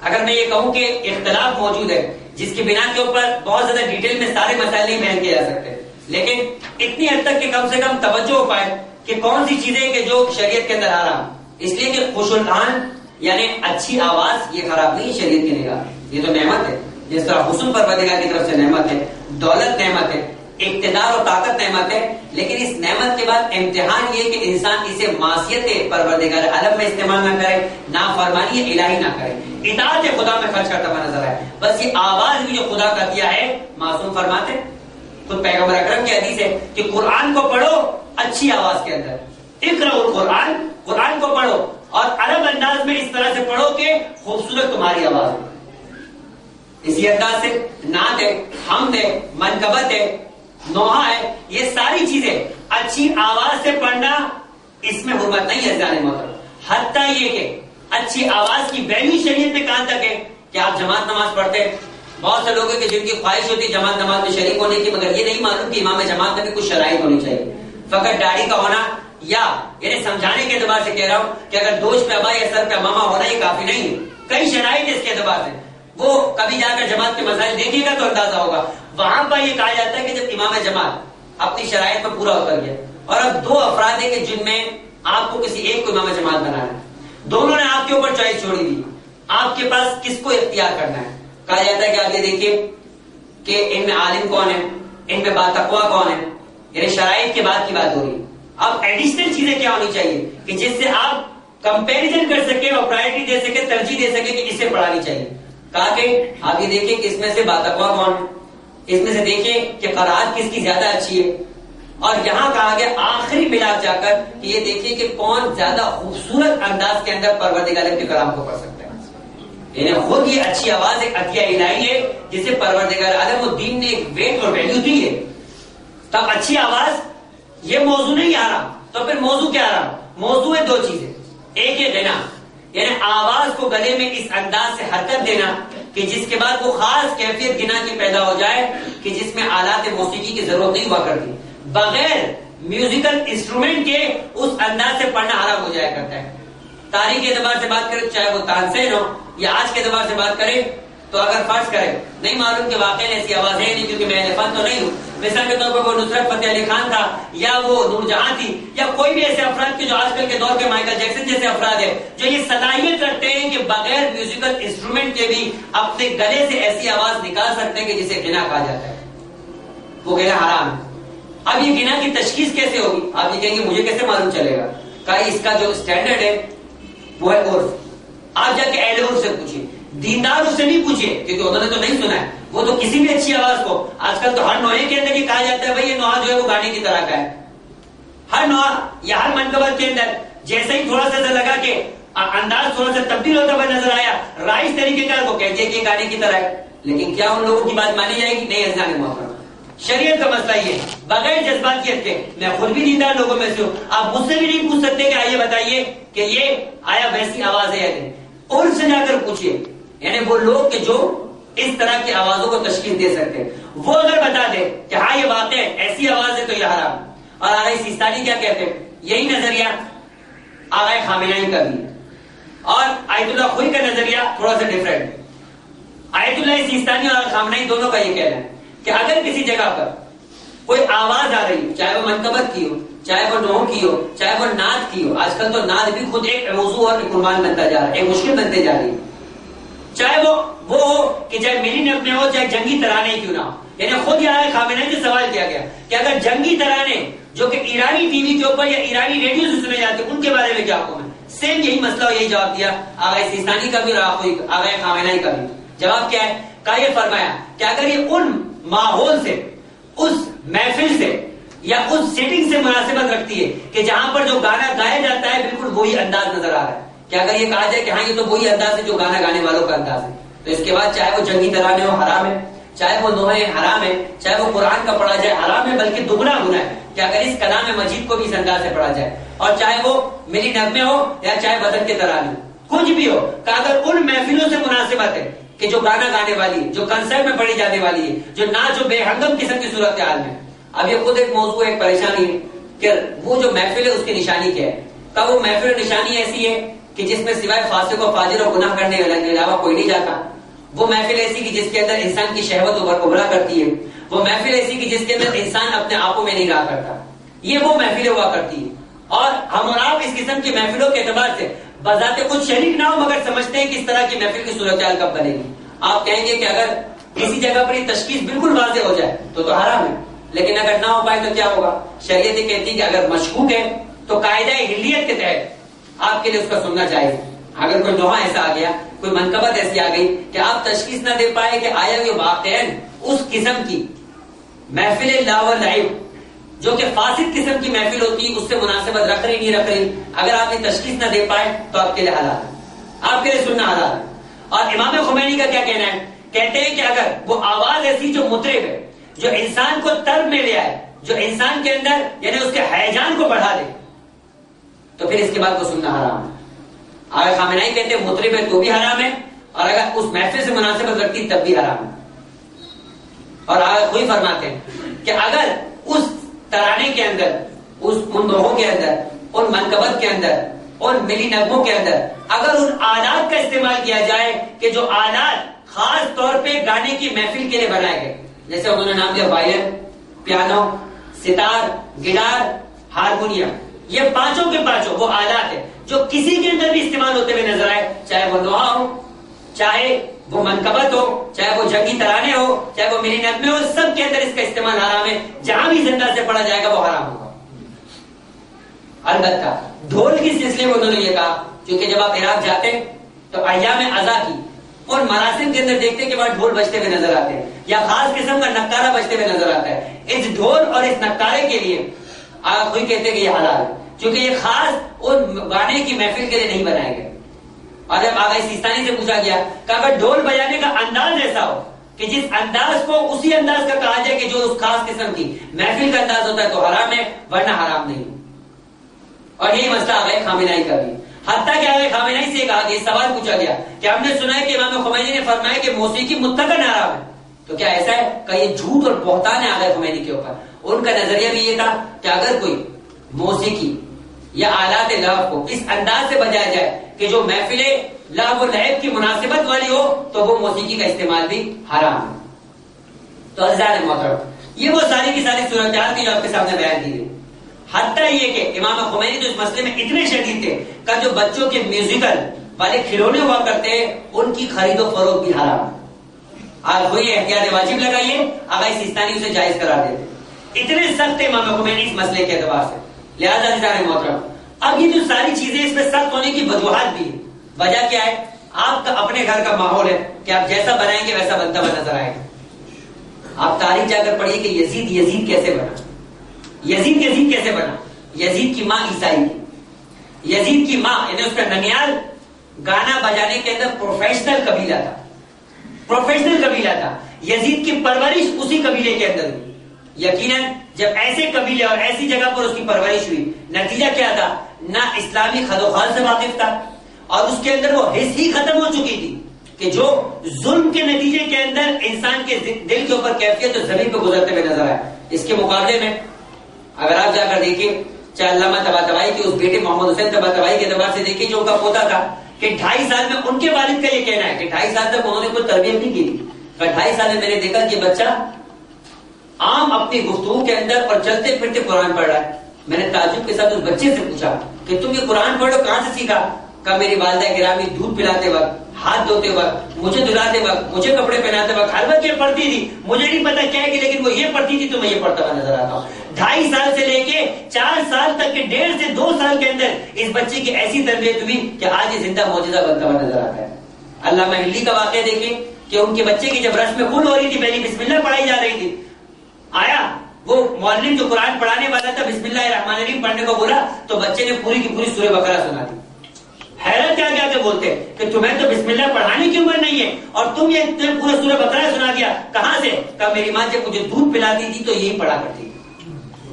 اگر میں یہ کہوں کہ اختلاف موجود ہے جس کی بنا کے اوپر بہت زیادہ ڈیٹیل میں سارے مسائل نہیں بیان کیے جا سکتے، لیکن اتنی حد تک کہ کم سے کم توجہ ہو پائے کہ کون سی چیزیں کہ جو شریعت کے اندر حرام، اس لیے کہ خوش الحان یعنی اچھی آواز یہ خراب نہیں شریعت کی نگاہ، یہ تو نعمت ہے، جس طرح حسن پروردگار کی طرف سے نعمت ہے، دولت نعمت ہے، اقتدار اور طاقت نعمت ہے، لیکن اس نعمت کے بعد امتحان یہ کہ انسان اسے معصیت پروردگار عالم میں استعمال نہ کرے، نافرمانی الہی نہ کرے، اطاعت خدا میں خرچ کرتا ہوا نظر آئے۔ بس یہ آواز بھی جو خدا کا دیا ہے، معصوم فرماتے تو پیغمبر اکرم کی حدیث ہے کہ قرآن کو پڑھو اچھی آواز کے اندر، اقرأوا القرآن، قرآن کو پڑھو اور عرب انداز میں اس طرح سے پڑھو کہ خوبصورت تمہاری آواز ہو، اسی انداز سے نعت ہے، حمد ہے، منقبت ہے، نوحہ ہے، یہ ساری چیزیں اچھی آواز سے پڑھنا اس میں حرمت نہیں ہے عزیزان محترم۔ حتیٰ یہ کہ اچھی آواز کی ویلیو شریعت میں کہاں تک ہے کہ آپ جماعت نماز پڑھتے ہیں، بہت سے لوگوں کی جن کی خواہش ہوتی ہے جماعت نماز میں شریک ہونے کی، مگر یہ نہیں معلوم کہ امام جماعت میں بھی کچھ شرائط ہونی چاہیے، فقط داڑھی کا ہونا، یا یعنی سمجھانے کے اعتبار سے کہہ رہا ہوں کہ اگر دوش پہ ابا یا سر پہ امامہ ہونا یہ کافی نہیں ہے، کئی شرائط اس کے اعتبار سے، وہ کبھی جا کر جماعت کے مسائل دیکھیے گا تو اندازہ ہوگا، وہاں پر یہ کہا جاتا ہے کہ جب امام جماعت اپنی شرائط پر پورا اتر گیا اور اب دو افراد ہیں کہ جن میں آپ کو کسی ایک کو امام جماعت بنانا ہے، دونوں نے آپ کے اوپر چوائس چھوڑی دی، آپ کے پاس کس کو اختیار کرنا ہے، کہا جاتا ہے کہ آپ یہ دیکھیے کہ ان میں عالم کون ہے، ان میں باتقوا کون ہے، یعنی شرائط کے بعد کی بات ہو رہی ہے، اب ایڈیشنل چیزیں کیا ہونی چاہیے کہ جس سے آپ کمپیریزن کر سکے اور پرائرٹی دے سکے، ترجیح دے سکے کہ اسے پڑھانی چاہیے. کہا کہ آپ یہ دیکھیں کہ اس میں سے باتقوا کون ہے، اس میں سے دیکھیں کہ قرآن کس کی زیادہ اچھی ہے، اور یہاں کہا گیا آخری ملاپ جا کر کہ یہ دیکھیں کہ کون زیادہ خوبصورت انداز کے اندر پروردگار کے کلام کو پڑھ سکتا ہے. یعنی خود یہ اچھی آواز ایک عطیہ الہی ہے جسے پروردگار عالم و دین نے ایک ویٹ اور ویلیو دی ہے. تب اچھی آواز یہ موضوع نہیں آ رہا، تو پھر موضوع کیا آ رہا؟ موضوع ہے دو چیزیں. ایک ہے غنا، یعنی آواز کو گلے میں اس انداز سے حرکت دینا کہ جس کے بعد وہ خاص کیفیت غنا کی پیدا ہو جائے کہ جس میں آلات موسیقی کی ضرورت نہیں ہوا کرتی. بغیر میوزیکل انسٹرومنٹ کے اس انداز سے پڑھنا حرام ہو جایا کرتا ہے. تاریخ کے اعتبار سے بات کریں چاہے وہ تانسین ہو یا آج کے اعتبار سے بات کریں تو اگر فرض کریں نہیں معلوم کہ واقعی ایسی آواز ہے نہیں کیونکہ میں اہل فن تو نہیں ہوں، مثال کے طور پر وہ نصرت فتح علی خان تھا یا وہ نور جہاں تھی یا کوئی بھی ایسے افراد کے جو آج کل کے دور کے مائیکل جیکسن جیسے افراد ہیں جو یہ صلاحیت رکھتے ہیں کہ بغیر میوزیکل انسٹرومنٹ کے بھی اپنے گلے سے ایسی آواز نکال سکتے ہیں کہ جسے غنا کہا جاتا ہے، وہ غنا حرام ہے. اب یہ غنا کی تشخیص کیسے ہوگی؟ آپ یہ کہیں گے مجھے کیسے معلوم چلے گا؟ کہ اس کا جو اسٹینڈرڈ ہے وہ ہے عرف. آپ جا کے اہل عرف سے پوچھیں، دیندار اس سے نہیں پوچھے کیونکہ انہوں نے تو نہیں سنا ہے. وہ تو کسی بھی اچھی آواز کو آج کل تو ہر نوحے کے اندر یہ کہا جاتا ہے بھائی یہ نوحہ جو ہے وہ گانے کی طرح کا ہے. ہر نوحہ یا ہر منقبت کے اندر جیسے ہی تھوڑا سا لگا کہ انداز تھوڑا سا تبدیل ہوتا ہوا نظر آیا رائج طریقے کا وہ کہتے ہیں کہ گانے کی طرح ہے. لیکن کیا ان لوگوں کی بات مانی جائے گی؟ نہیں. عزیزان محترم، شریعت کا مسئلہ یہ بغیر جذباتیت کے، میں خود بھی دیندار لوگوں میں سے ہوں، آپ مجھ سے بھی نہیں پوچھ سکتے کہ آئیے بتائیے کہ یہ آیا ویسی آواز ہے یا نہیں. اور سے جا کر پوچھیے، یعنی وہ لوگ کہ جو اس طرح کی آوازوں کو تشخیص دے سکتے ہیں وہ اگر بتا دے کہ ہاں یہ واقع ایسی آواز ہے تو یہ حرام. اور آغا سیستانی کیا کہتے ہیں؟ یہی نظریہ آغا خامنہئی کا بھی اور آیت اللہ خوئی کا نظریہ تھوڑا سا ڈفرینٹ. آیت اللہ سیستانی اور خامنہئی دونوں کا یہ کہنا ہے کہ اگر کسی جگہ پر کوئی آواز آ رہی چاہے وہ منقبت کی ہو، چاہے وہ نوح کی ہو، چاہے وہ نعت کی ہو، آج کل تو نعت بھی خود ایک موضوع اور ایک عنوان بنتا جا رہا ہے، ایک مشکل بنتے جا رہی ہے. چاہے وہ ہو کہ چاہے ملی نغمے ہو چاہے جنگی ترانے کیوں نہ ہو. یعنی خود یہاں خامنہئی سے سوال کیا گیا کہ اگر جنگی ترانے جو کہ ایرانی ٹی وی کے اوپر یا ایرانی ریڈیو سے سنے جاتے ان کے بارے میں کیا حکم ہے؟ سیم یہی مسئلہ یہی جواب دیا آغا سیستانی کا بھی اور آغا خامنہئی کا بھی. جواب کیا ہے؟ کہا یہ فرمایا کہ اگر یہ ان ماحول سے، اس محفل سے یا اس سیٹنگ سے مناسبت رکھتی ہے کہ جہاں پر جو گانا گایا جاتا ہے بالکل وہی انداز نظر آ رہا ہے، کہ اگر یہ کہا جائے کہ ہاں یہ تو وہی انداز ہے جو گانا گانے والوں کا انداز ہے، تو اس کے بعد چاہے وہ جنگی ترانے ہو حرام ہے، چاہے وہ نوحے حرام ہے، چاہے وہ قرآن کا پڑھا جائے حرام ہے، بلکہ دگنا گناہ ہے کہ اگر اس کلام مجید کو بھی اس انداز سے پڑھا جائے. اور چاہے وہ ملی نغمے ہو یا چاہے وطن کے ترانے کچھ بھی ہو، کہ اگر ان محفلوں سے مناسبت ہے کہ جو گانا گانے والی ہے، جو کنسرٹ میں پڑھی جانے والی ہے، جو ناچ و بے ہنگم قسم کی صورتحال میں. اب یہ خود ایک موضوع ایک پریشانی ہے کہ وہ جو محفل ہے اس کی نشانی کیا ہے. کہ وہ محفل نشانی ایسی ہے کہ جس میں سوائے فاسق و فاجر و گناہ کرنے کے علاوہ کوئی نہیں جاتا. وہ محفل ایسی کہ جس کے اندر انسان کی شہوت ابھرا کرتی ہے. وہ محفل ایسی کہ جس کے اندر انسان اپنے آپوں میں نہیں رہا کرتا. یہ وہ محفلیں ہوا کرتی ہے. اور ہم اور آپ اس قسم کی محفلوں کے اعتبار سے بذات خود شریک نہ ہو مگر سمجھتے ہیں کہ اس طرح کی محفل کی صورتحال کب بنے گی. آپ کہیں گے کہ اگر کسی جگہ پر یہ تشخیص بالکل واضح ہو جائے تو حرام ہے، لیکن اگر نہ ہو پائے تو کیا ہوگا؟ شریعت یہ کہتی ہے کہ اگر مشکوک ہے تو قاعدہ ہلیت کے تحت آپ کے لیے اس کا سننا جائز. اگر کوئی نوحہ ایسا آ گیا، کوئی منقبت ایسی آ گئی کہ آپ تشخیص نہ دے پائے کہ آیا یہ واقعاً اس قسم کی محفل لاو لعب جو کہ فاسد قسم کی محفل ہوتی ہے اس سے مناسبت رکھ رہی نہیں رکھ رہی، اگر آپ یہ تشخیص نہ دے پائے تو آپ کے لیے حلال ہے، آپ کے لیے سننا حلال ہے. اور امام خمینی کا کیا کہنا ہے؟ کہتے ہیں کہ اگر وہ آواز ایسی جو مطرب ہے، جو انسان کو طرب میں لے آئے، جو انسان کے اندر یعنی اس کے ہیجان کو بڑھا دے، تو پھر اس کے بعد وہ سننا حرام ہے. آغا خامنہئی کہتے ہیں مطرب ہے تو بھی حرام ہے، اور اگر اس محفل سے مناسبت رکھتی تب بھی حرام ہے. اور آغا خوئی فرماتے ہیں کہ اگر اس ترانے کے اندر، ان نوحوں کے اندر، ان منقبت کے اندر، ان ملی نغموں کے اندر اگر ان آلات کا استعمال کیا جائے کہ جو آلات خاص طور پہ گانے کی محفل کے لیے بنائے گئے، جیسے انہوں نے نام دیا وائلن، پیانو، ستار، گٹار، ہارمونیم، یہ پانچوں کے پانچوں وہ آلات ہیں جو کسی کے اندر بھی استعمال ہوتے ہوئے نظر آئے، چاہے وہ نوحہ ہو، چاہے وہ منقبت ہو، چاہے وہ جنگی ترانے ہو، چاہے وہ ملی نغمے ہو، سب کے اندر اس کا استعمال حرام ہے. جہاں بھی زندہ سے پڑھا جائے گا وہ حرام ہوگا. البتہ ڈھول کے سلسلے میں انہوں نے یہ کہا کیونکہ جب آپ عراق جاتے ہیں تو ایام عزا کی اور مراسم کے اندر دیکھتے ہیں کہ وہاں ڈھول بجتے ہوئے نظر آتے ہیں یا خاص قسم کا نکارہ بجتے ہوئے نظر آتا ہے. اس ڈھول اور اس نکارے کے لیے آپ کوئی کہتے ہیں کہ یہ حلال ہے کیونکہ یہ خاص اور گانے کی محفل کے لیے نہیں بنائے گئے. اور جب آغا سیستانی سے پوچھا گیا کہ اگر ڈھول بجانے کا انداز ایسا ہو کہ جس انداز کو اسی انداز کا کہا جائے کہ جو اس خاص قسم کی محفل کا انداز ہوتا ہے تو حرام ہے ورنہ حرام نہیں. اور یہی مسئلہ آغا خامنہئی کا بھی. حتیٰ کہ آغا خامنہئی سے کہا کہ سوال پوچھا گیا کہ ہم نے سنا ہے کہ امام خمینی نے فرمایا کہ موسیقی مطلقاً حرام ہے تو کیا ایسا ہے کہ یہ جھوٹ اور بہتان ہے آغا خمینی کے اوپر. ان کا نظریہ بھی یہ تھا کہ اگر کوئی موسیقی یا آلات لہو کو اس انداز سے بجایا جائے کہ جو محفل لہو و لعب کی مناسبت والی ہو تو وہ موسیقی کا استعمال بھی حرام ہے. تو عزیزان محترم یہ وہ ساری کی ساری صورتحال کی جو آپ کے سامنے بیان کی گئی. حتیٰ یہ کہ امام خمینی تو اس مسئلے میں اتنے شدید تھے کہ جو بچوں کے میوزیکل والے کھلونے ہوا کرتے ہیں ان کی خرید و فروخت بھی حرام ہے. آپ کوئی احتیاط واجب لگائیے آغا سیستانی اسے جائز قرار دیتے. اتنے سخت امام خمینی اس مسئلے کے اعتبار سے. لہٰذا عزیزان محترم اب یہ جو ساری چیزیں اس میں سخت ہونے کی وجوہات بھی ہے. وجہ کیا ہے؟ آپ کا اپنے گھر کا ماحول ہے کہ آپ جیسا بنائیں گے ویسا بنتا ہوا نظر آئے گا. آپ تاریخ جا کر پڑھیے کہ یزید کیسے بنا. یزید کیسے بنا؟ یزید کی ماں عیسائی تھی. یزید کی ماں یعنی اس کا ننیال گانا بجانے کے اندر پروفیشنل قبیلہ تھا. یزید کی پرورش اسی قبیلے کے اندر ہوئی. یقیناً جب ایسے قبیلے اور ایسی جگہ پر اس کی پرورش ہوئی نتیجہ کیا تھا؟ نہ اسلامی خد و خال سے واقف تھا اور اس کے اندر وہ حس ہی ختم ہو چکی تھی کہ جو ظلم کے نتیجے کے اندر انسان کے دل کے اوپر کیفیت تو زمین پہ گزرتے ہوئے نظر آئے. اس کے مقابلے میں اگر آپ جا کر دیکھیں چاہے علامہ طباطبائی کے اس بیٹے محمد حسین طباطبائی کے اعتبار سے دیکھیں جو ان کا پوتا تھا کہ 2.5 سال میں ان کے والد کا یہ کہنا ہے کہ 2.5 سال تک انہوں نے کوئی تربیت نہیں کی تھی. 2.5 سال میں میں نے دیکھا کہ بچہ عام اپنی گفتگو کے اندر اور چلتے پھرتے قرآن پڑھ رہا ہے. میں نے تعجب کے ساتھ اس بچے سے پوچھا کہ تم یہ قرآن پڑھو کہاں سے سیکھا؟ کہ میری والدہ گرامی دودھ پلاتے وقت ہاتھ دھوتے وقت مجھے دھلاتے وقت مجھے کپڑے پہناتے وقت ہر وقت یہ پڑھتی تھی. مجھے نہیں پتا کیا ہے کہ لیکن وہ یہ پڑھتی تھی تو میں یہ پڑھتا ہوا نظر آتا ہوں. 2.5 سال سے لے کے 4 سال تک کے 1.5 سے 2 سال کے اندر اس بچے کی ایسی تربیت ہوئی کہ آج یہ زندہ معجزہ بنتا ہوا نظر آتا ہے. علامہ ہلی کا واقعہ دیکھیں کہ ان کے بچے کی جب رسم خون ہو رہی تھی پہلی بسم اللہ پڑھائی جا رہی تھی. آیا وہ معلم جو قرآن پڑھانے والا تھا بسم اللہ الرحمن الرحیم پڑھنے کو بولا تو بچے نے پوری کی پوری سورہ بقرہ سنا دی. حیرت کیا کیا کہ بولتے کہ تمہیں تو بسم اللہ پڑھانے کی عمر نہیں ہے اور تم یہ پورا سورہ بقرہ سنا دیا. کہاں سے؟ کہ میری ماں جب مجھے دودھ پلاتی تھی تو یہی پڑھا کرتی تھی.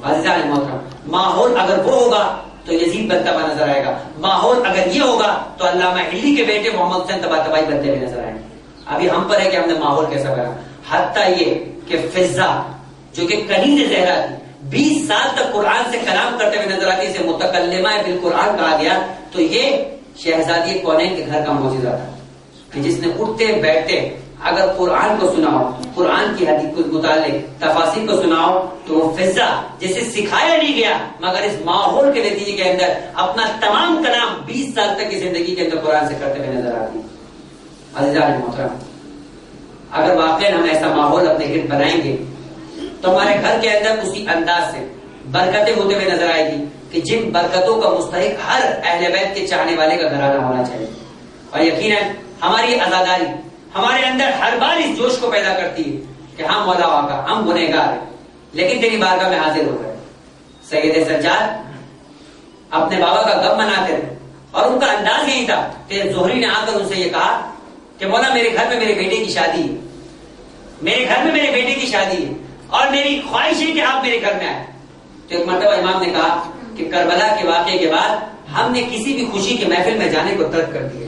عزیزان محترم ماحول اگر وہ ہوگا تو یزید بنتا ہوا نظر آئے گا. ماحول اگر یہ ہوگا تو علامہ ہلی کے بیٹے محمد حسین طباطبائی بنتے ہوئے نظر آئیں گے. ابھی ہم پر ہے کہ ہم نے ماحول کیسا بنا. حتیٰ یہ کہ فضا جو کہ کنیز زہرا تھی 20 سال تک قرآن سے کلام کرتے ہوئے نظر آتی, اسے متکلمہ بالقرآن کہا گیا. تو یہ شہزادی کونین کے گھر کا معجزہ تھا کہ جس نے اٹھتے بیٹھتے اگر قرآن کو سناؤ, قرآن کی حدیث کے متعلق تفاسیر کو سناؤ تو وہ فضا جسے سکھایا نہیں گیا مگر اس ماحول کے نتیجے کے اندر اپنا تمام کلام 20 سال تک کی زندگی کے اندر قرآن سے کرتے ہوئے نظر آتی. عزیزان محترم اگر واقعی ہم ایسا ماحول اپنے گھر بنائیں گے تو ہمارے گھر کے اندر اسی انداز سے برکتیں ہوتے ہوئے نظر آئے گی کہ جن برکتوں کا مستحق ہر اہل بیت کے چاہنے والے کا گھرانہ ہونا چاہیے. اور یقیناً ہماری عزاداری ہمارے اندر ہر بار اس جوش کو پیدا کرتی ہے کہ ہم مولا آقا ہم گنہگار ہیں لیکن تیری بارگاہ میں حاضر ہو گئے. سید سجاد اپنے بابا کا غم مناتے تھے اور ان کا انداز یہی تھا کہ زہری نے آ کر ان سے یہ کہا کہ مولا میرے گھر میں میرے بیٹے کی شادی ہے, میرے گھر میں میرے بیٹے کی شادی ہے اور میری خواہش ہے کہ آپ میرے گھر میں آئے. تو ایک مرتبہ امام نے کہا کہ کربلا کے واقعے کے بعد ہم نے کسی بھی خوشی کی محفل میں جانے کو ترک کر دیا,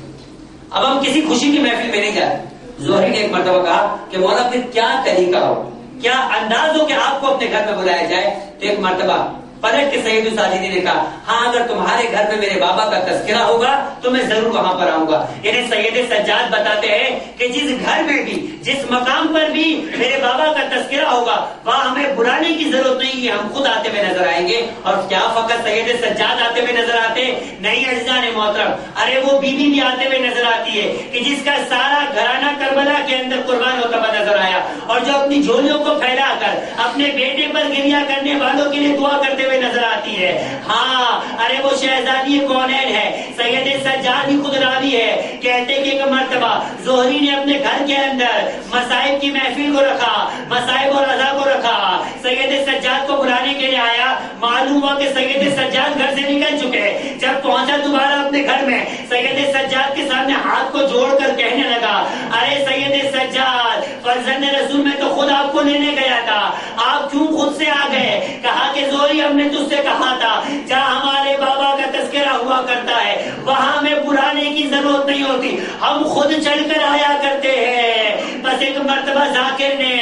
اب ہم کسی خوشی کی محفل میں نہیں جاتے. زہری نے ایک مرتبہ کہا کہ مولا پھر کیا طریقہ ہو, کیا انداز ہو کہ آپ کو اپنے گھر میں بلایا جائے. تو ایک مرتبہ پلٹ کے سید الساجدین نے کہا ہاں اگر تمہارے گھر میں میرے بابا کا تذکرہ ہوگا تو میں ضرور وہاں پر آؤں گا. یعنی سید سجاد بتاتے ہیں کہ جس گھر میں بھی جس مقام پر بھی میرے بابا کا تذکرہ ہوگا وہاں ہمیں بلانے کی ضرورت نہیں ہے, ہم خود آتے ہوئے نظر آئیں گے. اور کیا فقط سید سجاد آتے ہوئے نظر آتے نہیں عزیزان محترم, ارے وہ بیوی بھی آتے ہوئے نظر آتی ہے کہ جس کا سارا گھرانہ کربلا کے اندر قربان ہوتا ہوا نظر آیا. اور اور جو اپنی جھولیوں کو پھیلا کر اپنے بیٹے پر گریہ کرنے والوں کے لیے دعا کرتے ہوئے نظر آتی ہے. ہاں ارے وہ شہزادی کونین ہے. سید سجاد ہی خود راوی ہے, کہتے کہ ایک مرتبہ زہری نے اپنے گھر کے اندر مصائب کی محفل کو رکھا, مصائب اور رضا کو رکھا. سید سجاد کو بلانے کے لیے آیا, معلوم ہوا کہ سید سجاد گھر سے نکل چکے. جب پہنچا دوبارہ اپنے گھر میں, سید سجاد کے سامنے ہاتھ کو جوڑ کر کہنے لگا, ارے سید سجاد, فرزند رسول میں تو خود آپ کو لینے گیا تھا, آپ کیوں خود سے آ گئے؟ کہا کہ زہری ہم نے تجھ سے کہا تھا جہاں ہمارے بابا کا تذکرہ ہوا کرتا ہے وہاں ہمیں بلانے کی ضرورت نہیں ہوتی, ہم خود چل کر آیا کرتے ہیں. بس ایک مرتبہ ذاکر نے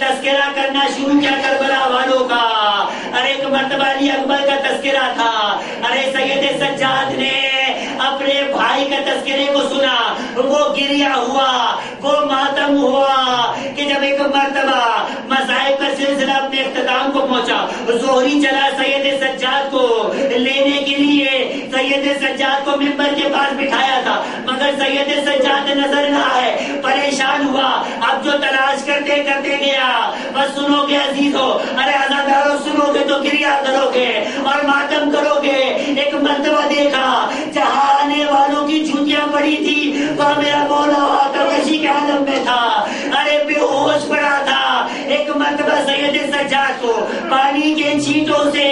تذکرہ کرنا شروع کیا کربلا والوں کا. ارے ایک مرتبہ علی اکبر کا تذکرہ تھا. ارے سید سجاد نے اپنے بھائی کا تذکرے کو سنا, وہ گریہ ہوا, وہ ماتم ہوا کہ جب ایک مرتبہ مصائب کا سلسلہ اپنے اختتام کو پہنچا, زہری چلا سید سجاد کو لینے کے لیے. سید سجاد کو ممبر کے پاس بٹھایا تھا مگر سید سجاد نظر نہ آئے, پریشان ہوا. اب جو تلاش کرتے کرتے گیا, بس سنو گے عزیزو, ارے عزادارو سنو گے تو گریہ کرو گے اور ماتم کرو گے. ایک مرتبہ دیکھا جہاں آنے والوں کی جوتیاں پڑی تھی تو میرا مولا آتشی کے عالم میں تھا, ارے بے ہوش پڑا تھا. ایک مرتبہ سید سجاد کو پانی کے چھینٹوں سے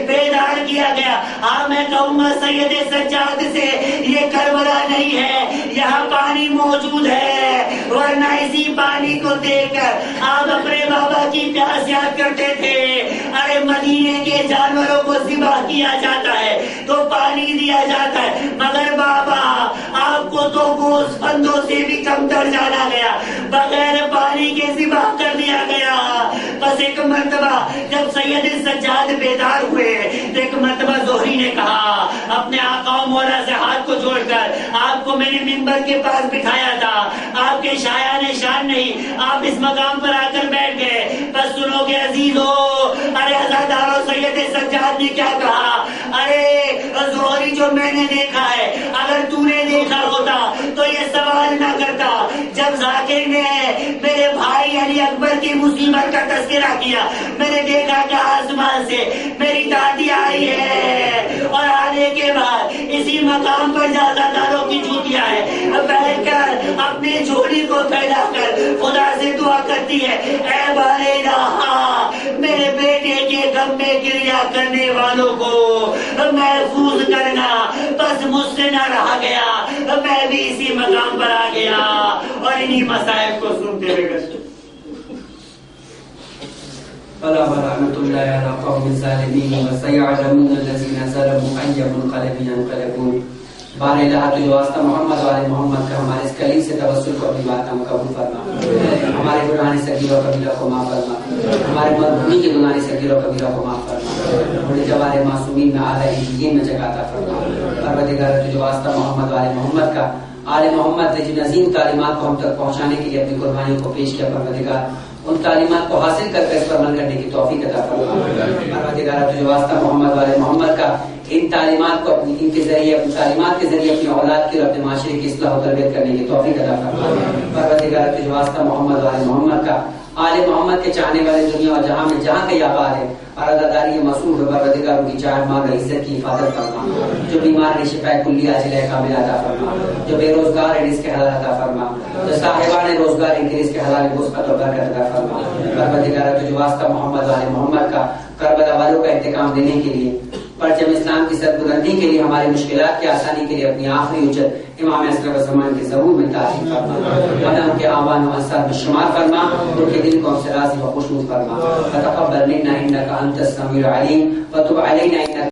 بیدار کیا گیا. ہاں میں کہوں گا سید سجاد سے یہ کربلا نہیں ہے, یہاں پانی موجود ہے, ورنہ اسی پانی کو دیکھ کر آپ اپنے بابا کی پیاس یاد کرتے تھے. ارے مدینے کے جانوروں کو ذبح کیا جاتا ہے تو پانی دیا جاتا ہے, مگر بابا آپ کو تو گوشت بندوں سے بھی کم تر جانا گیا, بغیر پانی کے ذبح کر دیا گیا. بس ایک مرتبہ جب سید سجاد بیدار ہوئے تو ایک مرتبہ زہری نے کہا اپنے آقا و مولا سے ہاتھ کو جوڑ کر, آپ کو میں نے ممبر کے پاس بٹھایا تھا, آپ کے شایان شان نہیں, آپ اس مقام پر آ کر بیٹھ گئے. بس سنو گے عزیزو, ارے عزادارو سید سجاد نے کیا کہا, ارے زہری جو میں نے دیکھا ہے اگر تو نے دیکھا ہوتا تو یہ سوال نہ کرتا. جب ذاکر نے میرے بھائی علی اکبر کی مصیبت کا تذکرہ کیا, میں نے دیکھا کہ آسمان سے میری دادی آئی ہے اور آنے کے بعد اسی مقام پر زیادہ داروں کی جوتیاں ہیں, بیٹھ کر اپنی جھولی کو پھیلا کر خدا سے دعا کرتی ہے, اے بارے الہ میرے بیٹے کے غم میں گریہ کرنے والوں کو محفوظ کرنا. بس مجھ سے نہ رہا گیا, میں بھی اسی مقام پر آ گیا اور انہی مصائب کو سنتے ہوئے گئے. فلا ورحمة الله على قوم الظالمين وسيعلمون الذين ظلموا أي منقلب ينقلبون. بار الہ تجھے واسطہ محمد والے محمد کا ہمارے اس کلیم سے توسل کو اپنی بات ہم قبول فرما, ہمارے گناہ صغیر و کبیرہ کو معاف فرما, ہمارے مرحومین کے گناہ صغیر و کبیرہ کو معاف فرما, ہمارے جوار معصومین میں اعلیٰ علین میں جگہ عطا فرما. پروردگار تجھے واسطہ محمد والے محمد کا آل محمد نے جن عظیم تعلیمات کو ہم تک پہنچانے کے لیے اپنی قربانیوں کو پیش کیا, پروردگار ان تعلیمات کو حاصل کر کے اس پر عمل کرنے کی توفیق عطا فرما. پروردگار تجھے واسطہ محمد والے محمد کا ان تعلیمات کو ان کے ذریعے, اپنی تعلیمات کے ذریعے اپنی اولاد کی اور اپنے معاشرے کی اصلاح و تربیت کرنے کی توفیق عطا فرما. پروردگار تجھے واسطہ محمد والے محمد کا آل محمد کے چاہنے والے دنیا اور جہاں میں جہاں کہیں آباد ہے اور عزاداری مصروف ہے, پروردگار ان کی جان مال اور عزت کی حفاظت فرما. جو بیمار ہے شفا کلی عاجلہ کاملہ عطا فرما, جو بے روزگار ہے رزق حلال عطا فرما, جو صاحبان روزگار ان کے رزق حلال وسعت و برکت عطا فرما. پروردگار تجھے واسطہ محمد والے محمد کا کربلا والوں کا انتقام دینے کے لیے, پرچم اسلام کی سربلندی کے لیے, ہماری مشکلات کی آسانی کے لیے اپنی آخری اجرت امام اشرف الزمان کے ظہور میں تعریف فرما, ورنہ ان کے آوان و انصار میں شمار فرما, ان کے دل کو ہم سے راضی و خوشنود فرما. فتقبل منا انک انت السمیع العلیم وتب علینا انک